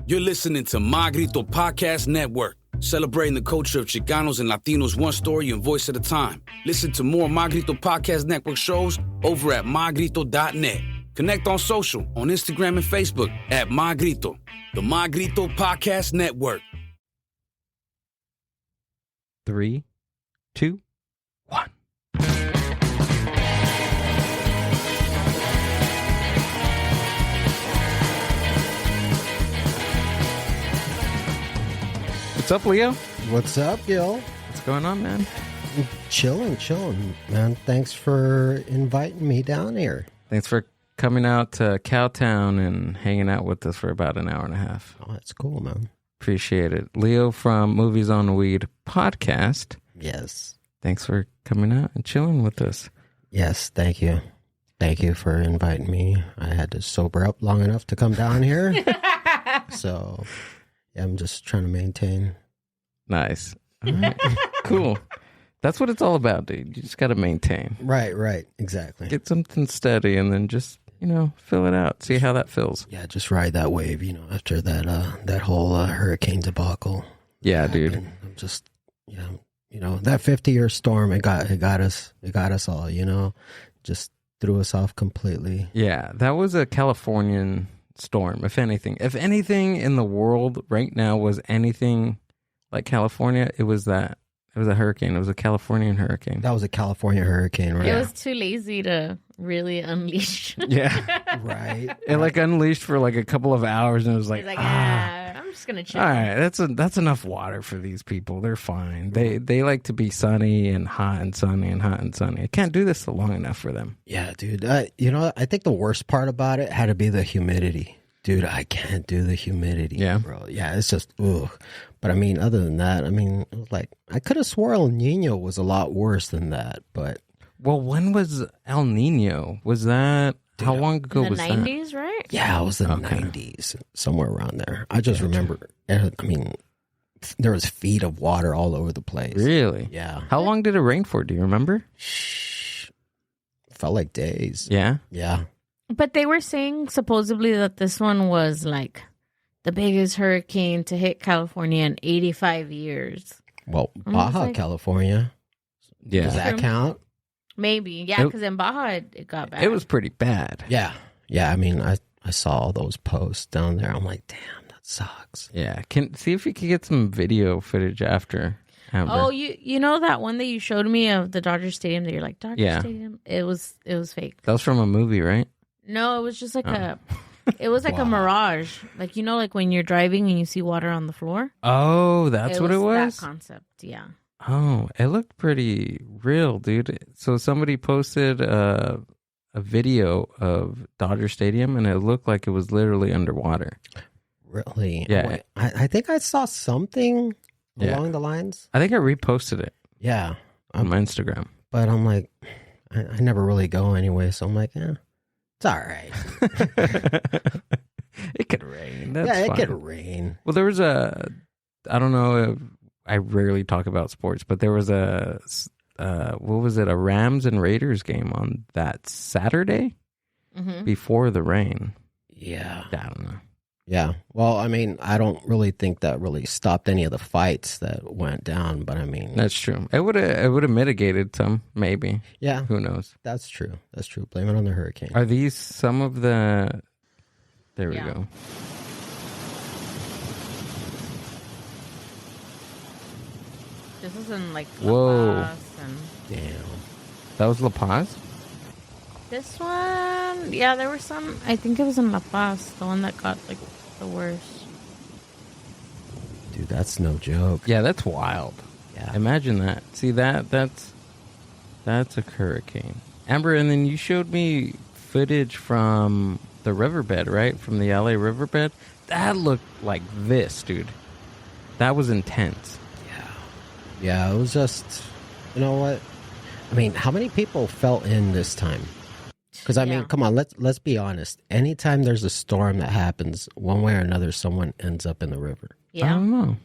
You're listening to My Grito Podcast Network, celebrating the culture of Chicanos and Latinos one story and voice at a time. Listen to more My Grito Podcast Network shows over at mygrito.net. Connect on social, on Instagram and Facebook at My Grito, the My Grito Podcast Network. 3, 2, 1. What's up, Leo? What's up, Gil? What's going on, man? Chilling, man. Thanks for inviting me down here. Thanks for coming out to Cowtown and hanging out with us for about an hour and a half. Oh, that's cool, man. Appreciate it. Leo from Movies on Weed podcast. Yes. Thanks for coming out and chilling with us. Yes, thank you. Thank you for inviting me. I had to sober up long enough to come down here. So, yeah, I'm just trying to maintain. Nice. All right. Cool. That's what it's all about, dude. You just got to maintain. Right. Exactly. Get something steady and then just, fill it out. See how that feels. Yeah, just ride that wave, after that whole hurricane debacle. Yeah, dude. I'm just, that 50-year storm, it got us all, just threw us off completely. Yeah, that was a Californian storm, if anything. If anything in the world right now was anything like California, it was that. It was a hurricane. It was a Californian hurricane. That was a California hurricane, right? It was too lazy to really unleash. Yeah. Right. It unleashed for a couple of hours and it was like, I'm just going to chill. All right, that's enough water for these people. They're fine. They like to be sunny and hot and sunny and hot and sunny. I can't do this for long enough for them. Yeah, dude. I think the worst part about it had to be the humidity. Dude, I can't do the humidity, bro. Yeah, it's just, ugh. But other than that, it was like, I could have swore El Nino was a lot worse than that, but. Well, when was El Nino? Was that, how long ago was that? The 90s, right? Yeah, it was the 90s, somewhere around there. I just remember, there was feet of water all over the place. Really? Yeah. How long did it rain for? Do you remember? Felt like days. Yeah? Yeah. But they were saying supposedly that this one was the biggest hurricane to hit California in 85 years. Well, Baja California. Yeah. Does that count? Maybe. Yeah, because in Baja, it got bad. It was pretty bad. Yeah. Yeah, I saw all those posts down there. I'm like, damn, that sucks. Yeah. See if you can get some video footage after. Amber. Oh, you know that one that you showed me of the Dodger Stadium that you're like, Dodger Stadium? It was fake. That was from a movie, right? No, it was just a mirage. Like when you're driving and you see water on the floor. Oh, that's what it was? That concept, yeah. Oh, it looked pretty real, dude. So somebody posted a video of Dodger Stadium and it looked like it was literally underwater. Really? Yeah. I think I saw something along the lines. I think I reposted it. Yeah. On my Instagram. But I'm like, I never really go anyway, so I'm like, it's all right. It could rain. That's it fine. could rain. Well, there was I don't know, I rarely talk about sports, but there was a Rams and Raiders game on that Saturday before the rain. Yeah. I don't know. Yeah. Well, I don't really think that really stopped any of the fights that went down, but That's true. It would have mitigated some, maybe. Yeah. Who knows? That's true. Blame it on the hurricane. Are these some of the... There we go. This is in La Paz Damn. That was La Paz? This one, yeah, there were some. I think it was in La Paz, the one that got the worst. Dude, that's no joke. Yeah, that's wild. Yeah. Imagine that. See that's a hurricane. Amber, and then you showed me footage from the riverbed, right? From the LA riverbed. That looked like this, dude. That was intense. Yeah, it was just, you know what? How many people fell in this time? Because come on, let's be honest. Anytime there's a storm that happens, one way or another, someone ends up in the river. Yeah. I don't know.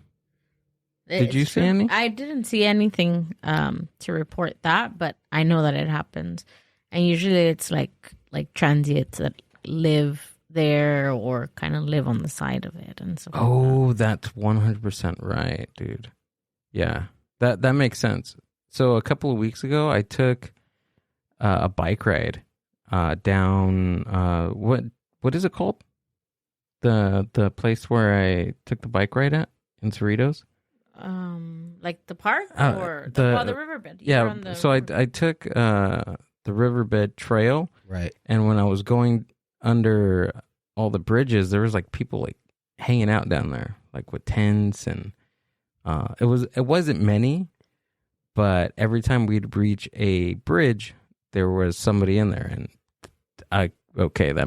Did you see any? I didn't see anything to report that, but I know that it happens. And usually it's like transients that live there or kind of live on the side of it and stuff. Oh, that's 100% right, dude. Yeah, that makes sense. So a couple of weeks ago, I took a bike ride down. What is it called? The place where I took the bike ride at in Cerritos. Like the park or the riverbed. So I took the riverbed trail. Right. And when I was going under all the bridges, there was like people like hanging out down there, like with tents, and it wasn't many, but every time we'd reach a bridge, there was somebody in there, and that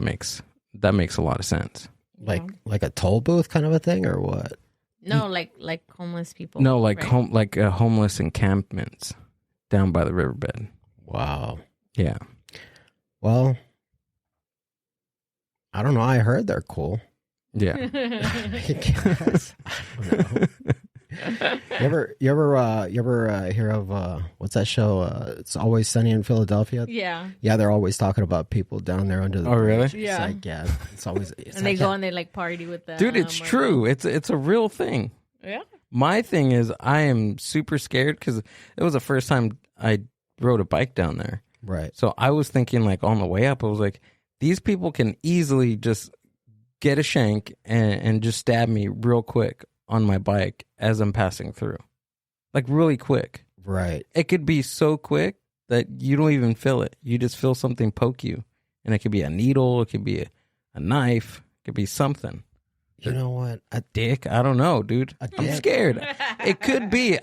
makes a lot of sense. Like a toll booth kind of a thing, or what? No, like homeless people. No, like homeless encampments down by the riverbed. Wow. Yeah. Well, I don't know. I heard they're cool. Yeah. I guess. I don't know. You ever hear of what's that show? It's Always Sunny in Philadelphia. Yeah. Yeah, they're always talking about people down there under the bridge. Really? Yeah. It's always. It's and they go and they like party with them. Dude, it's true. It's a real thing. Yeah. My thing is, I am super scared because it was the first time I rode a bike down there. Right. So I was thinking, like, on the way up, I was like, these people can easily just get a shank and just stab me real quick on my bike as I'm passing through. Like, really quick. Right. It could be so quick that you don't even feel it. You just feel something poke you. And it could be a needle. It could be a knife. It could be something. You know what? A dick? I don't know, dude. I'm scared. It could be.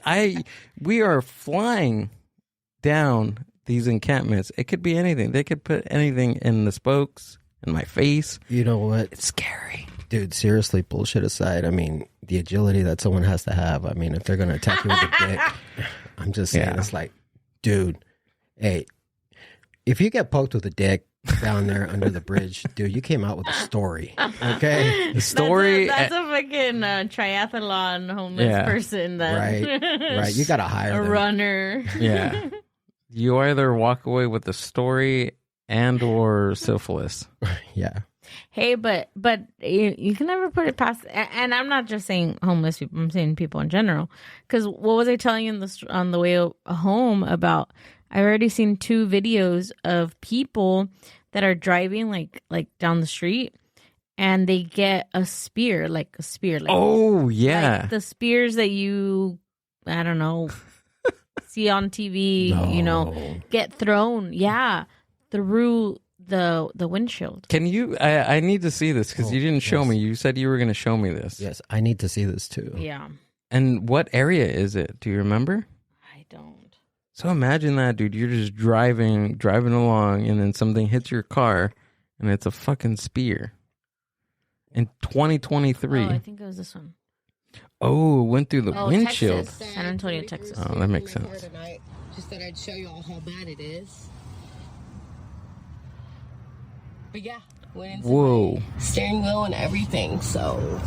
We are flying down these encampments. It could be anything. They could put anything in the spokes, in my face. You know what? It's scary. Dude, seriously, bullshit aside, I mean, the agility that someone has to have, I mean, if they're going to attack you with a dick, I'm just saying, It's like, dude, hey, if you get poked with a dick down there under the bridge, dude, you came out with a story, okay? The story. That's a fucking triathlon homeless person. Right. You got to hire a them. runner. Yeah. You either walk away with a story and or syphilis. Yeah. Hey, but you can never put it past. And I'm not just saying homeless people. I'm saying people in general. Because what was I telling you on the way home about? I already seen 2 videos of people that are driving like down the street, and they get a spear. Oh yeah, like the spears that you, I don't know, see on TV. No. You know, get thrown. Yeah, through the windshield. Can you? I need to see this because you didn't show me. You said you were going to show me this. Yes, I need to see this too. Yeah. And what area is it? Do you remember? I don't. So imagine that, dude. You're just driving along, and then something hits your car, and it's a fucking spear. In 2023. Oh, I think it was this one. Oh, it went through the windshield. Texas. San Antonio, Texas. Oh, that makes sense. Just thought I'd show you all how bad it is. But yeah, went into Whoa. my steering wheel and everything, so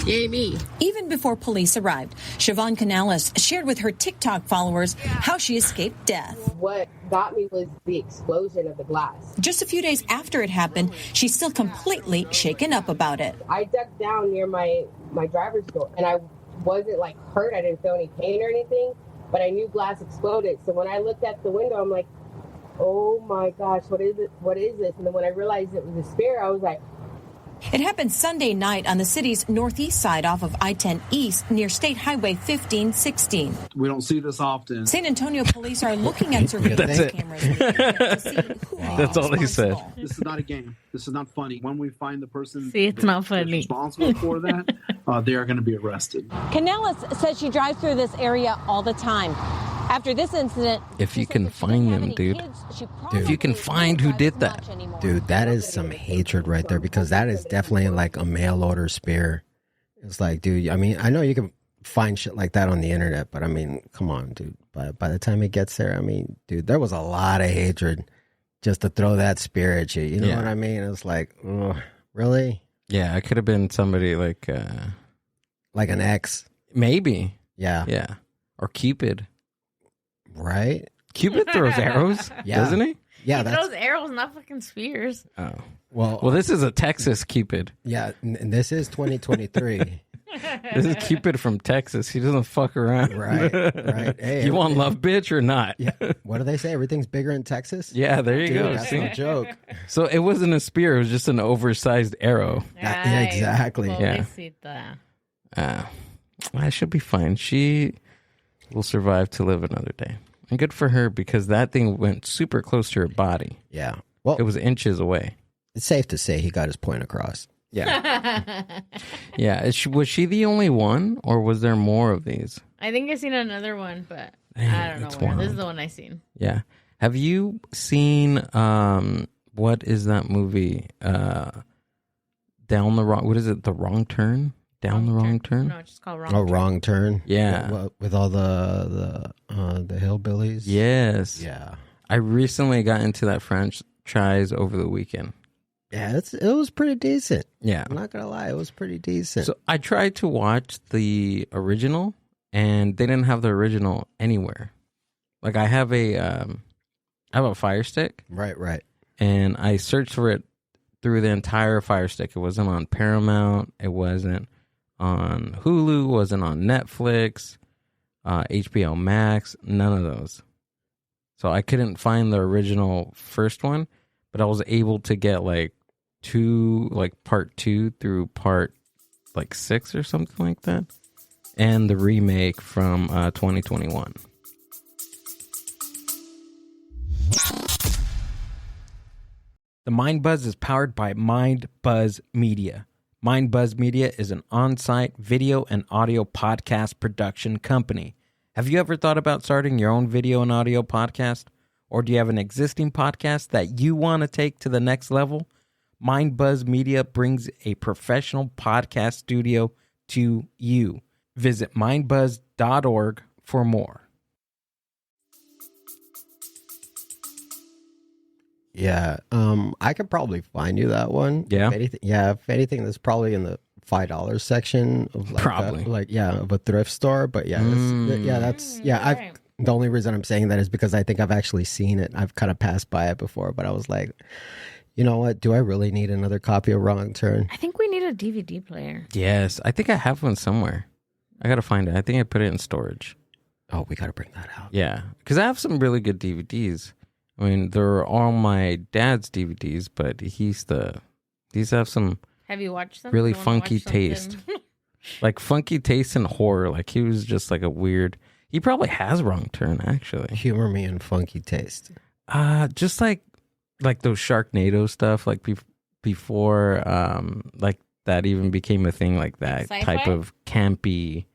yay me. Even before police arrived, Siobhan Canales shared with her TikTok followers how she escaped death. What got me was the explosion of the glass. Just a few days after it happened, she's still completely shaken up about it. I ducked down near my driver's door, and I wasn't like hurt. I didn't feel any pain or anything, but I knew glass exploded. So when I looked at the window, I'm like, oh my gosh, what is it? What is this? And then when I realized it was a spear, I was like, It happened Sunday night on the city's northeast side off of I-10 East near State Highway 1516. We don't see this often. San Antonio police are looking at surveillance cameras in the area to see who may be That's all they said. responsible. This is not a game. This is not funny. When we find the person See, it's not that's funny. responsible for that, they are going to be arrested. Canales says she drives through this area all the time. After this incident, If you she says can if she find didn't have them, any dude. kids, she If you can probably find who wouldn't did drive as that. much anymore. Dude, that is some hatred right there, because that is definitely like a mail order spear. It's like, dude, I mean, I know you can find shit like that on the internet, but I mean, come on, dude. By the time it gets there, I mean, dude, there was a lot of hatred just to throw that spear at you. You know Yeah. what I mean? It's like, ugh, really? Yeah, it could have been somebody like Like an ex. maybe. Yeah. Yeah. Or Cupid. Right? Cupid throws arrows, Yeah. doesn't he? Yeah, He throws arrows, not fucking spears. Oh. well, This is a Texas Cupid. yeah, and this is 2023. This is Cupid from Texas. He doesn't fuck around. Right. Hey, You want love, bitch, or not? Yeah. What do they say? Everything's bigger in Texas? Yeah, there you Dude, go. that's See? no joke. So it wasn't a spear. It was just an oversized arrow. Yeah, exactly. Yeah. I should be fine. She will survive to live another day. And good for her because that thing went super close to her body. Yeah. Well, It was inches away. it's safe to say he got his point across. Yeah. Yeah. Was she the only one or was there more of these? I think I seen another one, but Dang, I don't know that's where. This is wild. the one I seen. Yeah. Have you seen what is that movie? Down the Wrong What is it? The Wrong Turn? Down the Wrong Turn? No, it's just called Wrong Oh, Turn. wrong turn. Yeah. With all the hillbillies. Yes. Yeah. I recently got into that franchise over the weekend. Yeah, it was pretty decent. Yeah. I'm not gonna lie, it was pretty decent. So I tried to watch the original and they didn't have the original anywhere. Like I have a Fire Stick right. and I searched for it through the entire Fire Stick. It wasn't on Paramount. It wasn't on Hulu. It wasn't on Netflix, HBO Max. None of those. So I couldn't find the original first one, but I was able to get part 2 through part 6 or something like that, and the remake from 2021. The Mind Buzz is powered by Mind Buzz Media. Mind Buzz Media is an on-site video and audio podcast production company. Have you ever thought about starting your own video and audio podcast? Or do you have an existing podcast that you want to take to the next level? Mind Buzz Media brings a professional podcast studio to you. Visit mindbuzz.org for more. Yeah. I could probably find you that one. Yeah? If anything, that's probably in the $5 section of Probably. of a thrift store. But yeah, Right. the only reason I'm saying that is because I think I've actually seen it. I've kind of passed by it before, but I was like, you know what? Do I really need another copy of Wrong Turn? I think we need a DVD player. Yes, I think I have one somewhere. I got to find it. I think I put it in storage. Oh, we got to bring that out. Yeah, because I have some really good DVDs. I mean, they're all my dad's DVDs, but these have some Have you watched them? really You wanna funky watch something? taste. Like funky taste and horror. Like he was just like a weird. He probably has Wrong Turn actually. Humor me in funky taste. Just like those Sharknado stuff. Like before, like that even became a thing. Like that Sci-fi? type of campy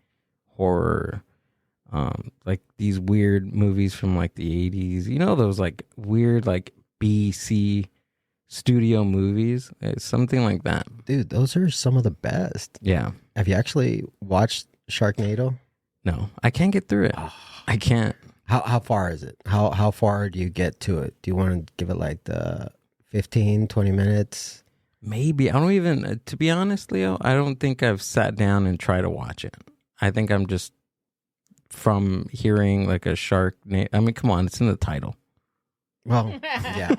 horror. Like these weird movies from like the 80s. You know those like weird like BC studio movies. It's something like that. Dude, those are some of the best. Yeah. Have you actually watched Sharknado? No, I can't get through it. I can't. How far is it? How far do you get to it? Do you want to give it like the 15, 20 minutes? Maybe. I don't even, to be honest, Leo, I don't think I've sat down and tried to watch it. I think I'm just from hearing like a shark name. I mean, come on, it's in the title. Well, yeah,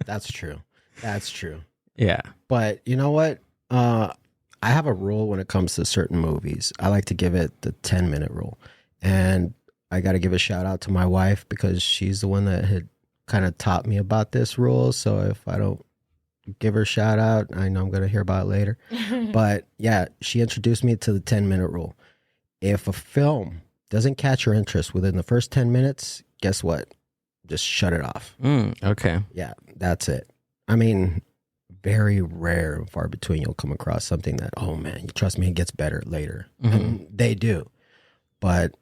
that's true. That's true. Yeah. But you know what? I have a rule when it comes to certain movies. I like to give it the 10-minute rule. And I got to give a shout out to my wife because she's the one that had kind of taught me about this rule. So if I don't give her a shout out, I know I'm going to hear about it later. But yeah, she introduced me to the 10-minute rule. If a film doesn't catch your interest within the first 10 minutes, guess what? Just shut it off. Okay. Yeah, that's it. I mean, very rare and far between you'll come across something that, oh man, you trust me, it gets better later. Mm-hmm. And they do. But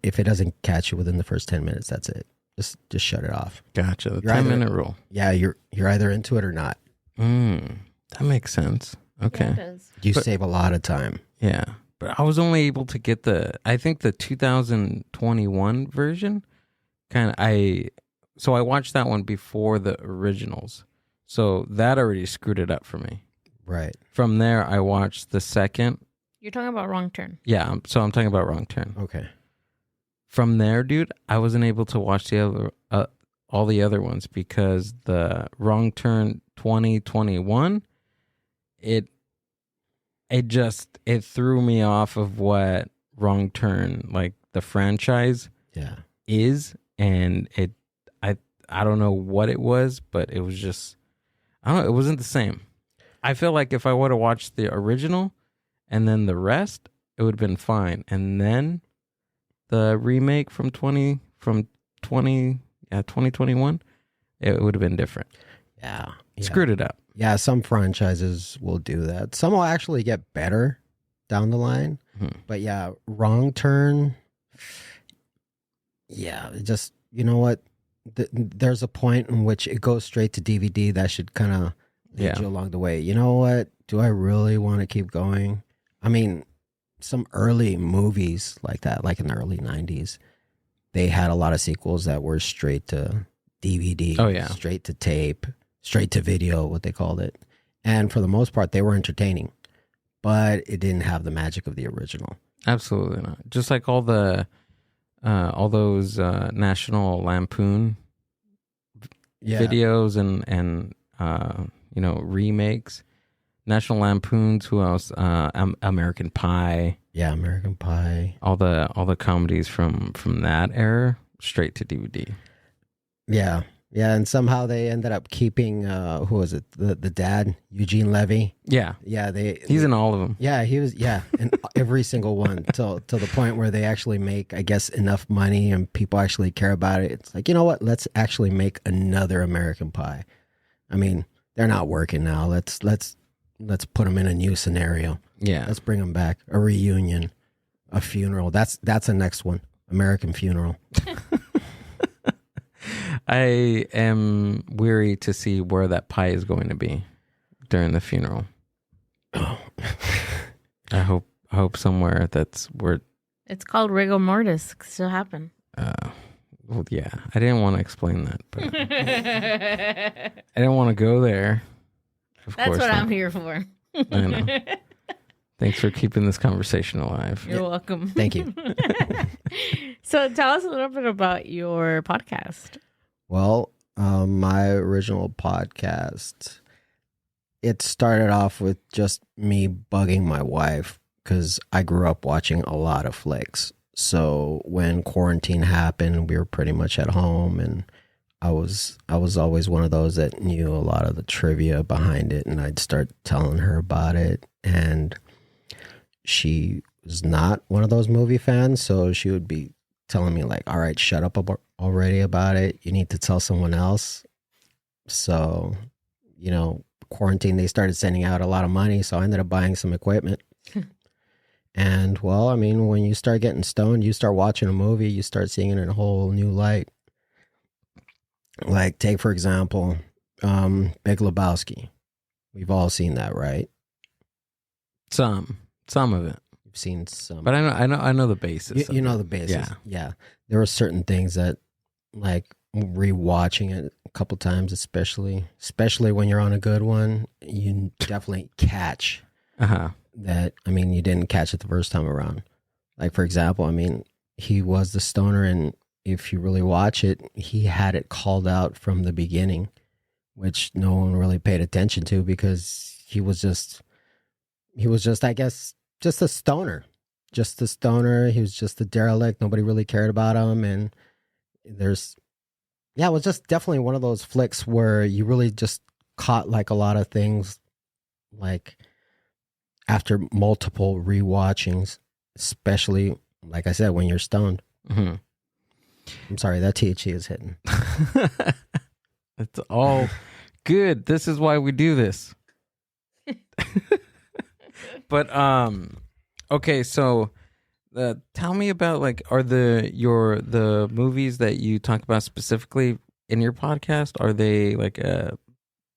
if it doesn't catch you within the first 10 minutes, that's it. Just shut it off. Gotcha. The You're either- 10-minute rule. Yeah, you're either into it or not. That makes sense. Okay. Yeah, it does. You But- save a lot of time. Yeah. But I was only able to get I think the 2021 version. So I watched that one before the originals. So that already screwed it up for me. Right. From there, I watched the second. You're talking about Wrong Turn. Yeah. So I'm talking about Wrong Turn. Okay. From there, dude, I wasn't able to watch the all the other ones, because the Wrong Turn 2021, it threw me off of what Wrong Turn, like the franchise, is, and I don't know what it was, but it was just, I don't know, it wasn't the same. I feel like if I would have watched the original and then the rest, it would have been fine. And then the remake from 2021, it would have been different. Yeah. Screwed it up. Yeah, some franchises will do that. Some will actually get better down the line. Mm-hmm. But yeah, Wrong Turn. Yeah, it just, you know what? There's a point in which it goes straight to DVD that should kind of lead you along the way. You know what? Do I really want to keep going? I mean, some early movies like that, like in the early 90s, they had a lot of sequels that were straight to DVD, straight to tape, straight to video, what they called it. And for the most part, they were entertaining, but it didn't have the magic of the original. Absolutely not. Just like all those National Lampoon videos and remakes. National Lampoons. Who else? American Pie. Yeah, American Pie. All the comedies from that era straight to DVD. Yeah, and somehow they ended up keeping who was it? The dad, Eugene Levy. Yeah. He's in all of them. Yeah, he was. Yeah, in every single one till the point where they actually make, I guess, enough money and people actually care about it. It's like, you know what? Let's actually make another American Pie. I mean, they're not working now. Let's put them in a new scenario. Yeah, let's bring them back. A reunion, a funeral. That's the next one. American Funeral. I am weary to see where that pie is going to be during the funeral. Oh. I hope somewhere that's where. It's called rigor mortis. It could still happen. Well, yeah. I didn't want to explain that, but I didn't want to go there. That's what I'm here for. I know. Thanks for keeping this conversation alive. You're welcome. Thank you. So tell us a little bit about your podcast. Well, my original podcast, it started off with just me bugging my wife because I grew up watching a lot of flicks. So when quarantine happened, we were pretty much at home, and I was always one of those that knew a lot of the trivia behind it, and I'd start telling her about it. And she was not one of those movie fans, so she would be telling me like, all right, shut up already about it. You need to tell someone else. So, quarantine, they started sending out a lot of money, so I ended up buying some equipment. And, well, I mean, when you start getting stoned, you start watching a movie, you start seeing it in a whole new light. Like, take, for example, Big Lebowski. We've all seen that, right? Some of it. You've seen some. But I know the basis. You know the basis. Yeah. There were certain things that, like, rewatching it a couple times, especially when you're on a good one, you definitely catch that. I mean, you didn't catch it the first time around. Like, for example, I mean, he was the stoner, and if you really watch it, he had it called out from the beginning, which no one really paid attention to because he was just, I guess, just a stoner. Just a stoner. He was just a derelict. Nobody really cared about him. And it was just definitely one of those flicks where you really just caught like a lot of things, like after multiple rewatchings, especially, like I said, when you're stoned. Mm-hmm. I'm sorry, that THC is hitting. It's all good. This is why we do this. But okay, so tell me about, like, are the movies that you talk about specifically in your podcast, are they like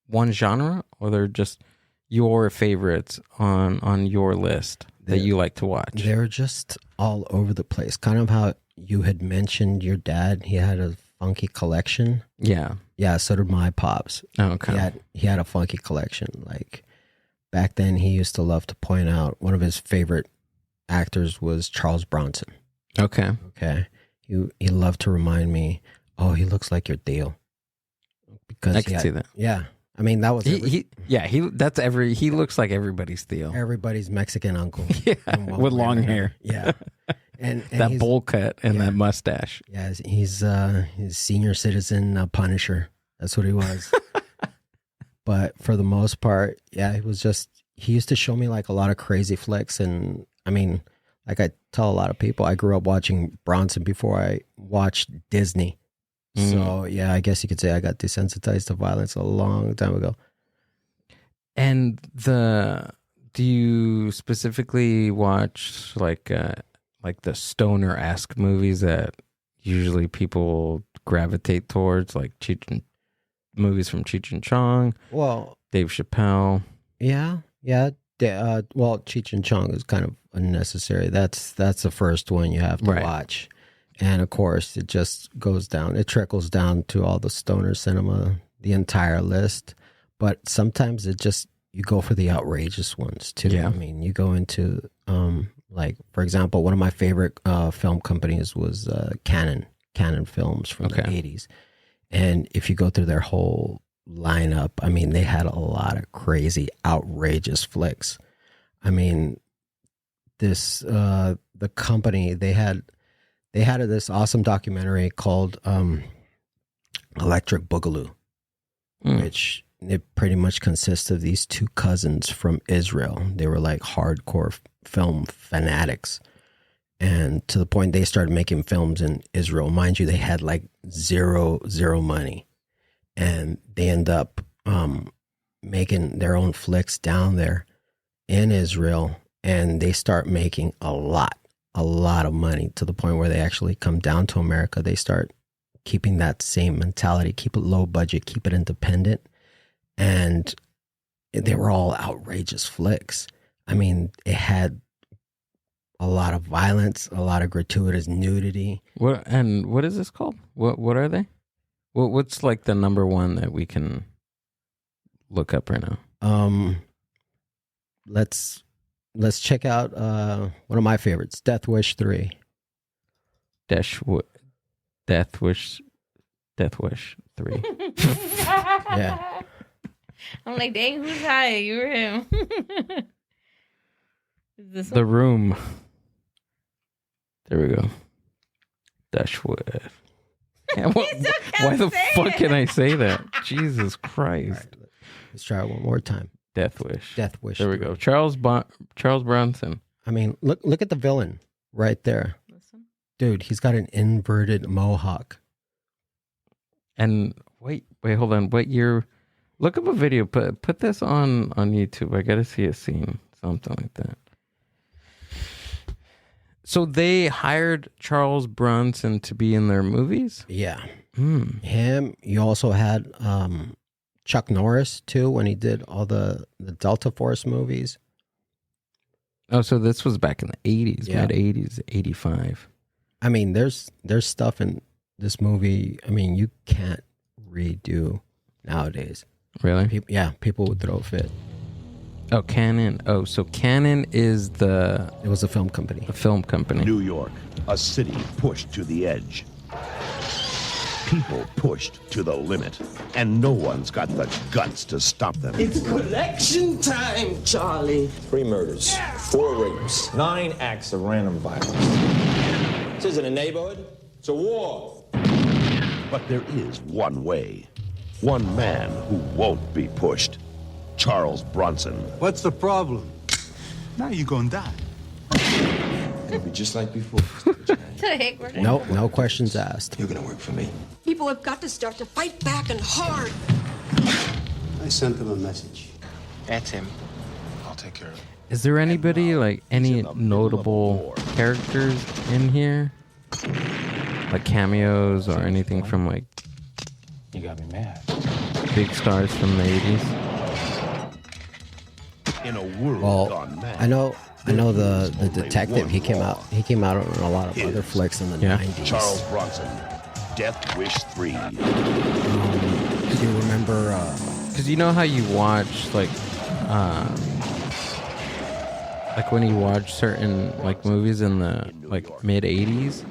one genre, or they're just your favorites on your list that you like to watch? They're just all over the place. Kind of how you had mentioned your dad, he had a funky collection. Yeah. Yeah, so did my pops. Oh, okay. He had a funky collection. Like, back then, he used to love to point out one of his favorite actors was Charles Bronson. Okay. He loved to remind me, Oh, he looks like your Theo. Because I can see that. Yeah. I mean, that was he looks like everybody's Theo. Everybody's Mexican uncle. Yeah, with long hair. Yeah. And that bowl cut and that mustache. Yeah, he's senior citizen Punisher. That's what he was. But for the most part, yeah, he used to show me like a lot of crazy flicks. And I mean, like I tell a lot of people, I grew up watching Bronson before I watched Disney. So yeah, I guess you could say I got desensitized to violence a long time ago. And do you specifically watch like the stoner-esque movies that usually people gravitate towards, like movies from Cheech and Chong? Well, Dave Chappelle. Yeah. Well, Cheech and Chong is kind of unnecessary. That's the first one you have to watch. And of course, it just goes down. It trickles down to all the stoner cinema, the entire list. But sometimes you go for the outrageous ones too. Yeah. I mean, you go into like, for example, one of my favorite film companies was Canon Films from the 80s. And if you go through their whole lineup, I mean, they had a lot of crazy, outrageous flicks. I mean, the company, they had this awesome documentary called Electric Boogaloo, which it pretty much consists of these two cousins from Israel. They were like hardcore film fanatics. And to the point they started making films in Israel. Mind you, they had like zero money. And they end up making their own flicks down there in Israel. And they start making a lot of money to the point where they actually come down to America. They start keeping that same mentality, keep it low budget, keep it independent. And they were all outrageous flicks. I mean, it had a lot of violence, a lot of gratuitous nudity. What is this called? What are they? What's like the number one that we can look up right now? Let's check out one of my favorites, Death Wish 3. Death Wish 3. Yeah. I'm like, dang, who's high? You or him? Is this The Room. There we go. Death Wish. Yeah, why the fuck can I say that? Jesus Christ. Right, let's try it one more time. Death Wish. There we 3. go. Charles Bronson. I mean, look at the villain right there. Listen. Dude, he's got an inverted mohawk. And wait, hold on. What year? Look up a video. Put this on YouTube. I got to see a scene. Something like that. So they hired Charles Bronson to be in their movies? Yeah. Him. You also had Chuck Norris, too, when he did all the Delta Force movies. Oh, so this was back in the 80s, Yeah. mid-80s, 85. I mean, there's stuff in this movie, I mean, you can't redo nowadays. Really? People would throw a fit. Oh, Canon. Oh, so Canon is It was a film company. a film company. New York, a city pushed to the edge. People pushed to the limit, and no one's got the guts to stop them. It's collection time, Charlie. 3 murders, 4 rapes, 9 acts of random violence. This isn't a neighborhood, it's a war. But there is one way. One man who won't be pushed. Charles Bronson. What's the problem? Now you're gonna die. It'll be just like before. No questions asked. You're gonna work for me. People have got to start to fight back and hard. I sent him a message. That's him. I'll take care of it. Is there anybody, like, any notable characters in here? Like cameos or anything from, like... You got me mad. Big stars from the 80s? In a world gone mad. I know the detective. He came out on a lot of other flicks in the 90s. Charles Bronson, Death Wish 3. Do you remember? Because you know how you watch like when you watch certain like movies in the like mid 80s,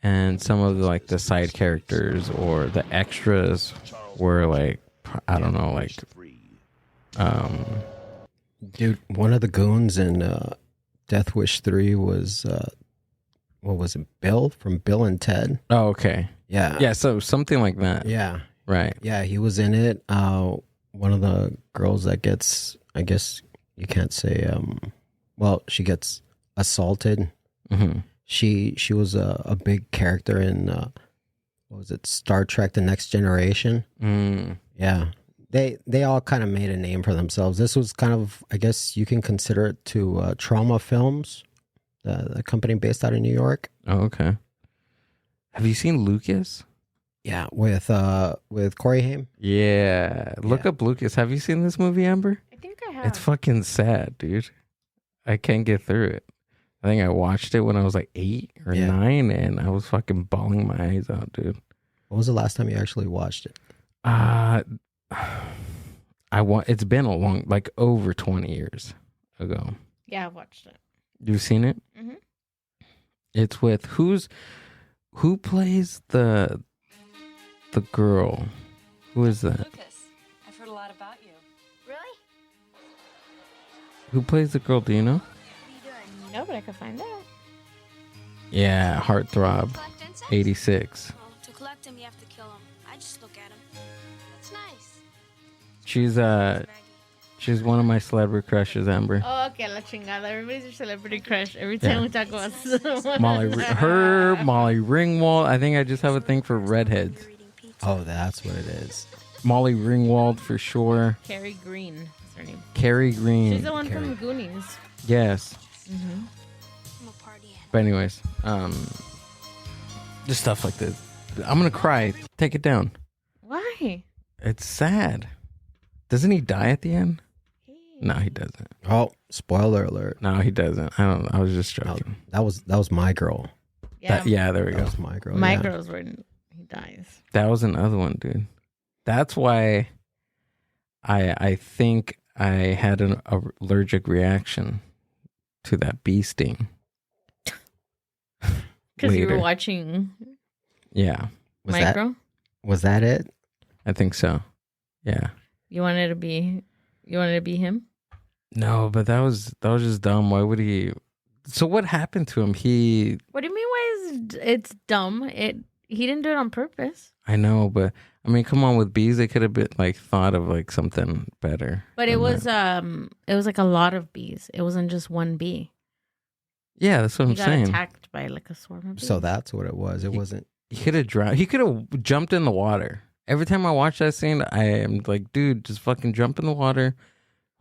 and some of like the side characters or the extras were like, I don't know, like dude, one of the goons in Death Wish 3 was what was it, Bill from Bill and Ted? Oh, okay. Yeah, so something like that. yeah, Right. yeah, he was in it. One of the girls that gets, I guess you can't say well, she gets assaulted. Mm-hmm. She was a big character in what was it, Star Trek: The Next Generation. Yeah, they all kind of made a name for themselves. This was kind of, I guess you can consider it to Trauma Films, the company based out of New York. Oh, okay. Have you seen Lucas? Yeah, with Corey Haim. Yeah. Look up Lucas. Have you seen this movie, Amber? I think I have. It's fucking sad, dude. I can't get through it. I think I watched it when I was like 8 or 9, and I was fucking bawling my eyes out, dude. When was the last time you actually watched it? It's been a long, like over 20 years ago. Yeah, I've watched it. You've seen it? Mm-hmm. It's with who plays the girl? Who is that? Lucas, I've heard a lot about you. Really? Who plays the girl? Do you know? No, but I could find out. Yeah, Heartthrob, 86. Well, to collect him, you have to kill him. I just look at him. That's nice. She's one of my celebrity crushes, Amber. Oh, okay, la chingada. Everybody's your celebrity crush. Every time we talk about someone. Molly Ringwald. I think I just have a thing for redheads. Oh, that's what it is. Molly Ringwald for sure. Carrie Green is her name. Carrie Green. She's the one from Goonies. Yes. Mm-hmm. But anyways, just stuff like this. I'm gonna cry. Take it down. Why? It's sad. Doesn't he die at the end? No, he doesn't. Oh, spoiler alert. No, he doesn't. I don't. I was just joking. That was My Girl. Yeah. There we go. That was My Girl. My Girl's when he dies. That was another one, dude. That's why I think I had an allergic reaction to that bee sting. Because you were watching. Yeah. My Girl? Was that it? I think so. Yeah. You wanted to be him? No, but that was just dumb. Why would he? So what happened to him? What do you mean? Why is it's dumb? He didn't do it on purpose. I know, but I mean, come on, with bees, they could have been like thought of like something better. But it was like a lot of bees. It wasn't just one bee. Yeah, that's what I'm saying. He got attacked by like a swarm of bees. So that's what it was. It wasn't. He could have drowned. He could have jumped in the water. Every time I watch that scene, I am like, dude, just fucking jump in the water,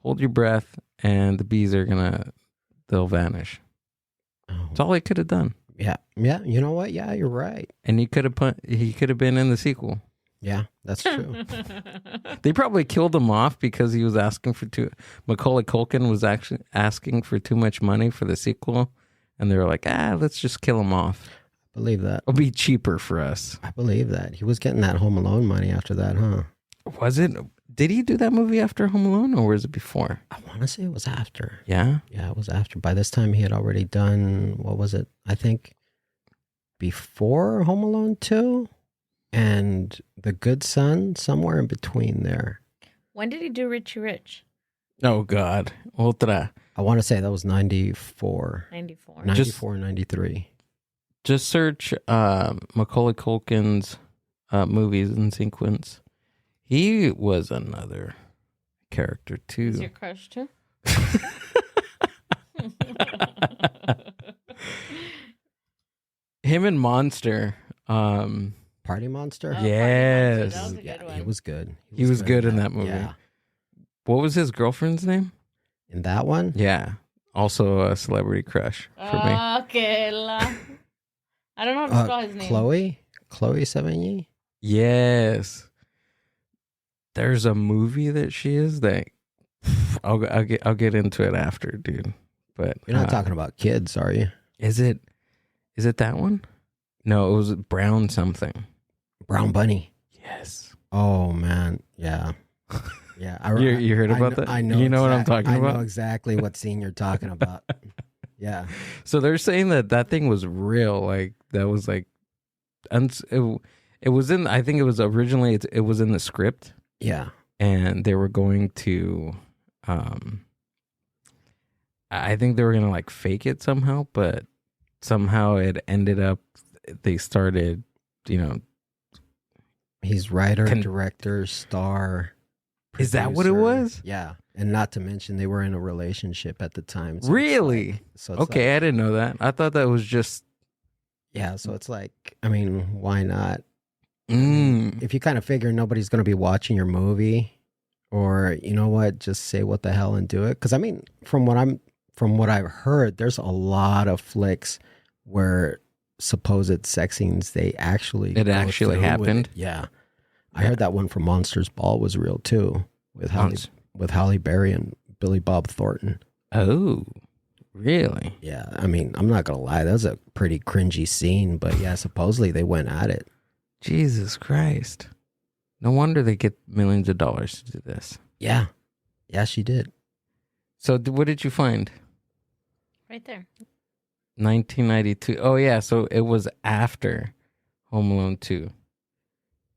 hold your breath, and the bees they'll vanish. Oh. That's all he could have done. Yeah. Yeah. You know what? Yeah, you're right. And he could have been in the sequel. Yeah, that's true. They probably killed him off because he was asking for Macaulay Culkin was actually asking for too much money for the sequel. And they were like, let's just kill him off. I believe that. It'll be cheaper for us. I believe that. He was getting that Home Alone money after that, huh? Was it? Did he do that movie after Home Alone, or was it before? I want to say it was after. Yeah? Yeah, it was after. By this time, he had already done, what was it? I think before Home Alone 2 and The Good Son, somewhere in between there. When did he do Richie Rich? Oh, God. Otra. I want to say that was 94. 94. 94, 93. Just search Macaulay Culkin's movies in sequence. He was another character, too. Is your crush, too? Him and Monster. Party Monster? Yes. That was a good one. He was good. He was good in that movie. Yeah. What was his girlfriend's name? In that one? Yeah. Also a celebrity crush for me. Okay. I don't know how to spell his name. Chloe Sevigny? Yes. There's a movie that she is that I'll get into it after, dude. But you're not talking about kids, are you? Is it that one? No, it was Brown something. Brown Bunny. Yes. Oh man, yeah, yeah. You heard about that? I know. You know what I'm talking about? I know exactly what scene you're talking about. Yeah. So they're saying that thing was real. Like that was like it was in. I think it was originally. It was in the script. Yeah, and they were going to. I think they were gonna like fake it somehow, but somehow it ended up. They started, He's writer, director, star. Producer. Is that what it was? Yeah. And not to mention they were in a relationship at the time. So really? Okay, I didn't know that. I thought that was just... Yeah, so it's like, I mean, why not? If you kind of figure nobody's going to be watching your movie, or you know what, just say what the hell and do it. Because I mean, from what I've heard, there's a lot of flicks where supposed sex scenes it actually happened. Yeah. I heard that one from Monsters Ball was real too, with Halle Berry and Billy Bob Thornton. Oh, really? Yeah. I mean, I'm not gonna lie, that was a pretty cringy scene, but yeah, supposedly they went at it. Jesus Christ! No wonder they get millions of dollars to do this. Yeah, yeah, she did. So, what did you find? Right there. 1992. Oh yeah, so it was after Home Alone 2.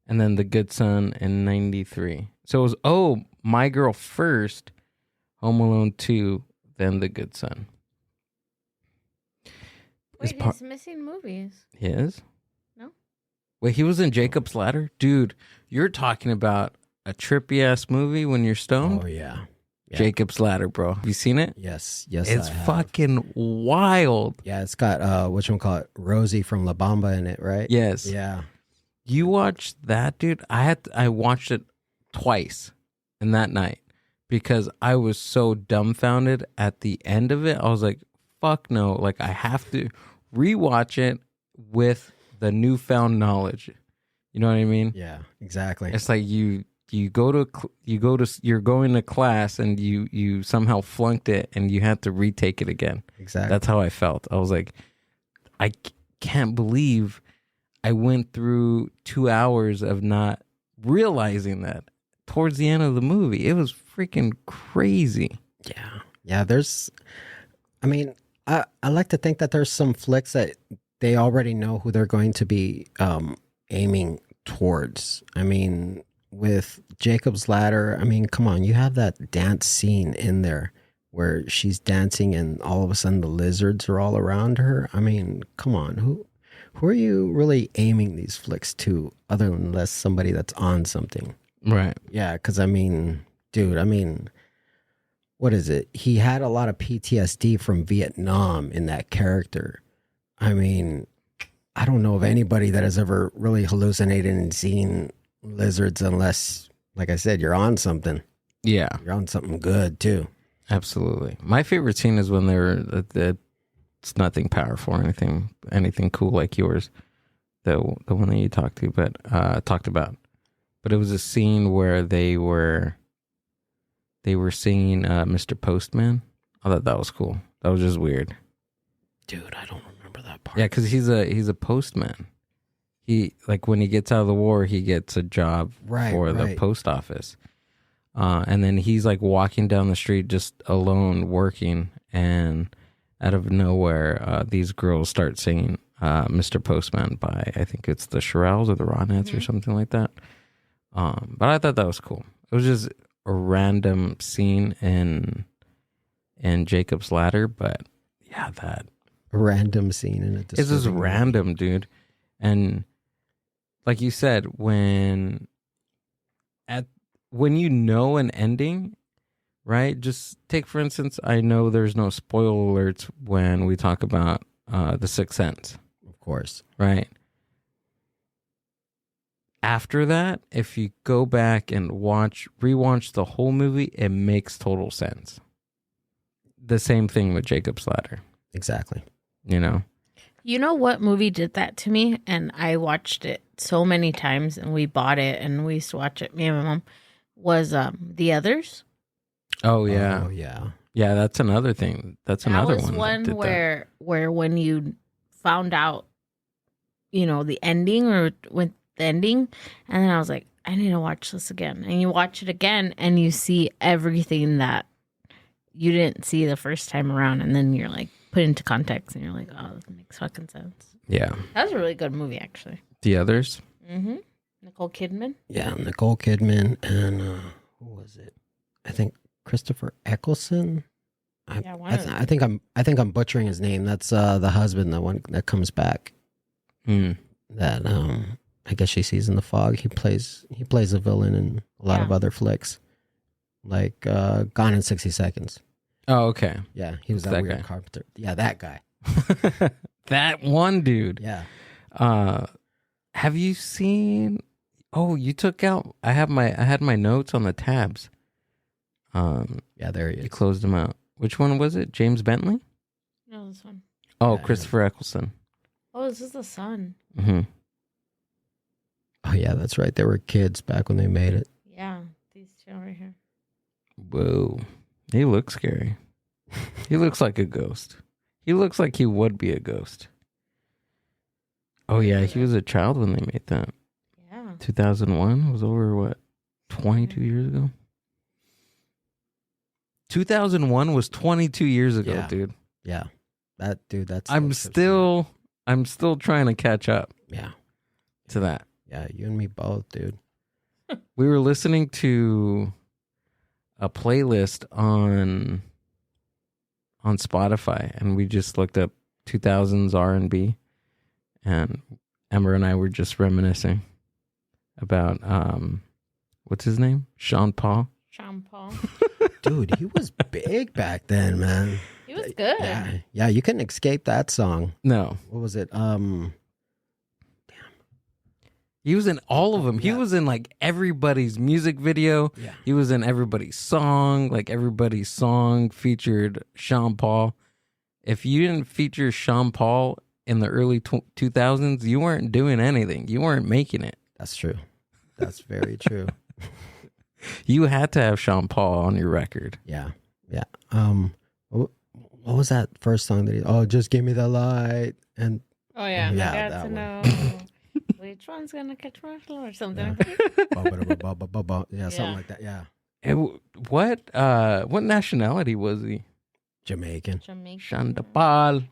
And then The Good Son in 93. So it was, My Girl first, Home Alone 2, then The Good Son. Wait, he's missing movies. He is? No. Wait, he was in Jacob's Ladder? Dude, you're talking about a trippy-ass movie when you're stoned? Oh, yeah. Jacob's Ladder, bro. Have you seen it? Yes, it's fucking wild. Yeah, it's got, whatchamacallit, Rosie from La Bamba in it, right? Yes. Yeah. You watched that, dude? I watched it twice in that night because I was so dumbfounded at the end of it. I was like, fuck no. Like, I have to rewatch it with the newfound knowledge. You know what I mean? Yeah, exactly. It's like you're going to class and you somehow flunked it and you had to retake it again. Exactly. That's how I felt. I was like, I can't believe I went through 2 hours of not realizing that towards the end of the movie. It was freaking crazy. Yeah. Yeah, I like to think that there's some flicks that they already know who they're going to be aiming towards. I mean, with Jacob's Ladder, I mean, come on, you have that dance scene in there where she's dancing and all of a sudden the lizards are all around her. I mean, come on, who are you really aiming these flicks to other than less somebody that's on something? Right. Yeah, because I mean, dude, what is it? He had a lot of PTSD from Vietnam in that character. I mean, I don't know of anybody that has ever really hallucinated and seen lizards unless, like I said, you're on something. Yeah. You're on something good, too. Absolutely. My favorite scene is when it's nothing powerful or anything cool like yours, the one that you talked about. But it was a scene where they were singing Mr. Postman. I thought that was cool. That was just weird. Dude, I don't remember that part. Yeah, because he's a postman. He, like, when he gets out of the war, he gets a job for the post office. And then he's like walking down the street just alone working, and out of nowhere, these girls start singing Mr. Postman by, I think it's the Shirelles or the Ronettes or something like that. But I thought that was cool. It was just a random scene in Jacob's Ladder, but yeah, that random scene in it. It's just random, dude. And like you said, when you know an ending, right? Just take, for instance, I know there's no spoiler alerts when we talk about The Sixth Sense. Of course. Right? After that, if you go back and rewatch the whole movie, it makes total sense. The same thing with Jacob's Ladder. Exactly. You know? You know what movie did that to me? And I watched it so many times, and we bought it, and we used to watch it, me and my mom, was The Others. Oh, yeah. Oh, yeah. Yeah, that's another thing. That's another one. That was one where when you found out, the ending or with the ending, and then I was like, I need to watch this again. And you watch it again, and you see everything that you didn't see the first time around, and then you're like, put into context, and you're like, oh, that makes fucking sense. Yeah. That was a really good movie, actually. The others? Mm-hmm. Nicole Kidman. Yeah, Nicole Kidman and who was it? I think Christopher Eccleston. I think I'm butchering his name. That's the husband, the one that comes back. That I guess she sees in the fog. He plays a villain in a lot of other flicks, like Gone in 60 Seconds. Oh, okay. Yeah, he was that weird guy. carpenter. Yeah, that guy. That one dude. Yeah. Have you seen? Oh, you took out. I had my notes on the tabs. Yeah, there he is. You closed them out. Which one was it? James Bentley? No, this one. Oh, Christopher Eccleston. Oh, this is the son. Mm-hmm. Oh yeah, that's right. They were kids back when they made it. Yeah, these two right here. Whoa. He looks scary. He looks like a ghost. He looks like he would be a ghost. Oh yeah, he was a child when they made that. Yeah. 2001 was over, what, 22 years ago? 2001 was 22 years ago, dude. Yeah. That's I'm still trying to catch up. Yeah. To that. Yeah, you and me both, dude. We were listening to a playlist on Spotify, and we just looked up 2000s R&B, and Ember and I were just reminiscing about what's his name? Sean Paul. Dude, he was big back then, man. He was good. Yeah, you couldn't escape that song. No. What was it? He was in all of them. He was in like everybody's music video. Yeah. He was in everybody's song. Like everybody's song featured Sean Paul. If you didn't feature Sean Paul in the early 2000s, you weren't doing anything. You weren't making it. That's true. That's very true. You had to have Sean Paul on your record. Yeah. Yeah. What was that first song that he? Just give me the light and. Oh yeah. Yeah, I got to one. know which one's gonna catch my flow or something. Yeah, something like that. Yeah. What nationality was he? Jamaican. Sean Paul.